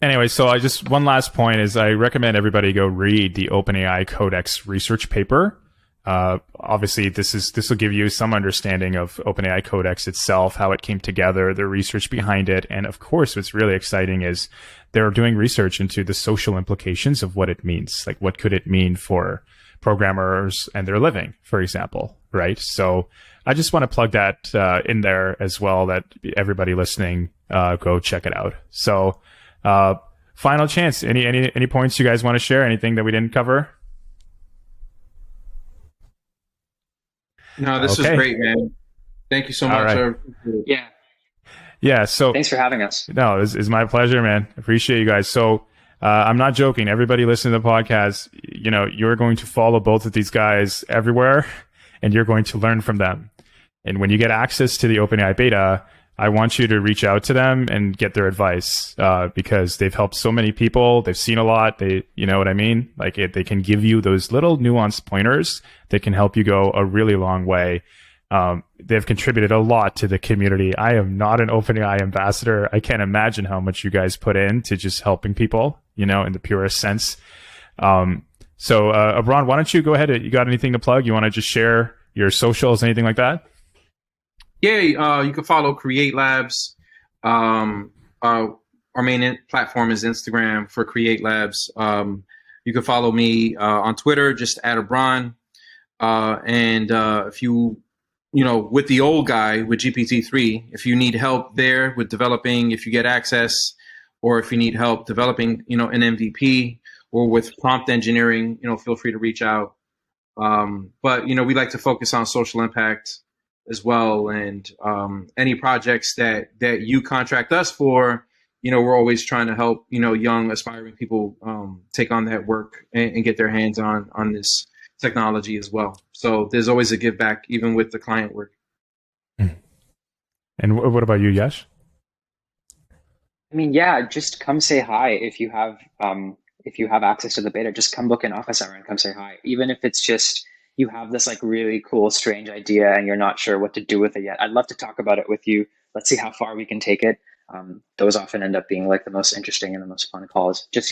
Anyway, so one last point is I recommend everybody go read the OpenAI Codex research paper. Obviously, this will give you some understanding of OpenAI Codex itself, how it came together, the research behind it, and of course, what's really exciting is they're doing research into the social implications of what it means. Like, what could it mean for programmers and their living, for example, right? So, I just want to plug that in there as well. That everybody listening, go check it out. So, final chance. Any points you guys want to share? Anything that we didn't cover? No, this was great, man. Thank you so much. Right. Yeah. So thanks for having us. No, it's my pleasure, man. Appreciate you guys. So I'm not joking. Everybody listening to the podcast, you're going to follow both of these guys everywhere, and you're going to learn from them. And when you get access to the OpenAI beta, I want you to reach out to them and get their advice, because they've helped so many people. They've seen a lot. You know what I mean? Like they can give you those little nuanced pointers that can help you go a really long way. They've contributed a lot to the community. I am not an OpenAI ambassador. I can't imagine how much you guys put into just helping people, in the purest sense. So, Abran, why don't you go ahead? You got anything to plug? You want to just share your socials, anything like that? Yeah, you can follow Create Labs. Our main platform is Instagram for Create Labs. You can follow me on Twitter, just at Abran. And if you, with the old guy, with GPT-3, if you need help there with developing, if you get access, or if you need help developing, an MVP or with prompt engineering, feel free to reach out. But, we like to focus on social impact as well, and any projects that you contract us for, we're always trying to help young aspiring people take on that work and get their hands on this technology as well. So there's always a give back, even with the client work. And what about you, Yash? I mean, yeah, just come say hi if you have access to the beta. Just come book an office hour and come say hi, even if it's just you have this like really cool, strange idea and you're not sure what to do with it yet. I'd love to talk about it with you. Let's see how far we can take it. Those often end up being like the most interesting and the most fun calls. Just,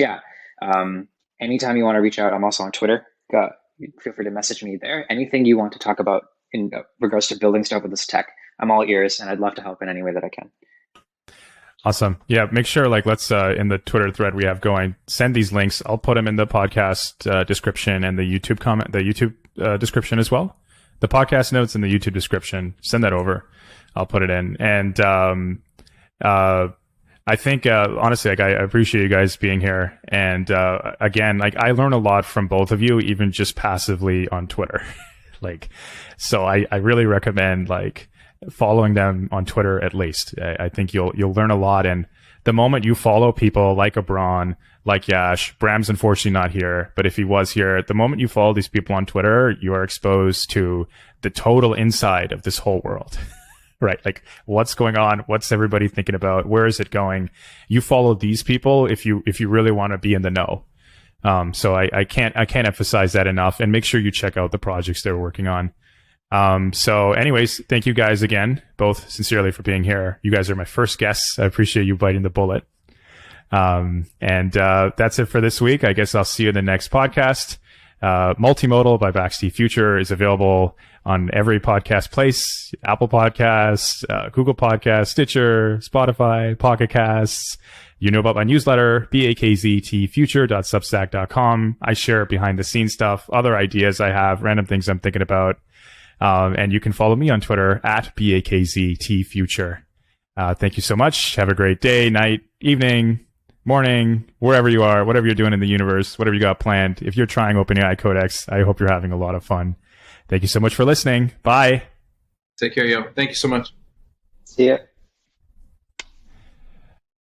anytime you want to reach out, I'm also on Twitter. Feel free to message me there. Anything you want to talk about in regards to building stuff with this tech, I'm all ears, and I'd love to help in any way that I can. Awesome. Yeah, make sure let's in the Twitter thread we have going, send these links. I'll put them in the podcast description and the YouTube description as well. The podcast notes and the YouTube description. Send that over. I'll put it in. And I think honestly, I appreciate you guys being here. And again, I learn a lot from both of you, even just passively on Twitter. So I really recommend following them on Twitter at least. I think you'll learn a lot. And the moment you follow people like Abran, like Yash, Bram's unfortunately not here, but if he was here, the moment you follow these people on Twitter, you are exposed to the total inside of this whole world, right? Like what's going on? What's everybody thinking about? Where is it going? You follow these people if you really want to be in the know. So I can't emphasize that enough, and make sure you check out the projects they're working on. So anyways, thank you guys again, both sincerely for being here. You guys are my first guests. I appreciate you biting the bullet. And that's it for this week. I guess I'll see you in the next podcast. Multimodal by Backsteve Future is available on every podcast place: Apple Podcasts, Google Podcasts, Stitcher, Spotify, Pocket Casts. You know about my newsletter, bakztfuture.substack.com. I share behind the scenes stuff, other ideas I have, random things I'm thinking about. And you can follow me on Twitter at bakztfuture. Thank you so much. Have a great day, night, evening, morning, wherever you are, whatever you're doing in the universe, whatever you got planned. If you're trying OpenAI Codex, I hope you're having a lot of fun. Thank you so much for listening. Bye. Take care, yo. Thank you so much. See ya.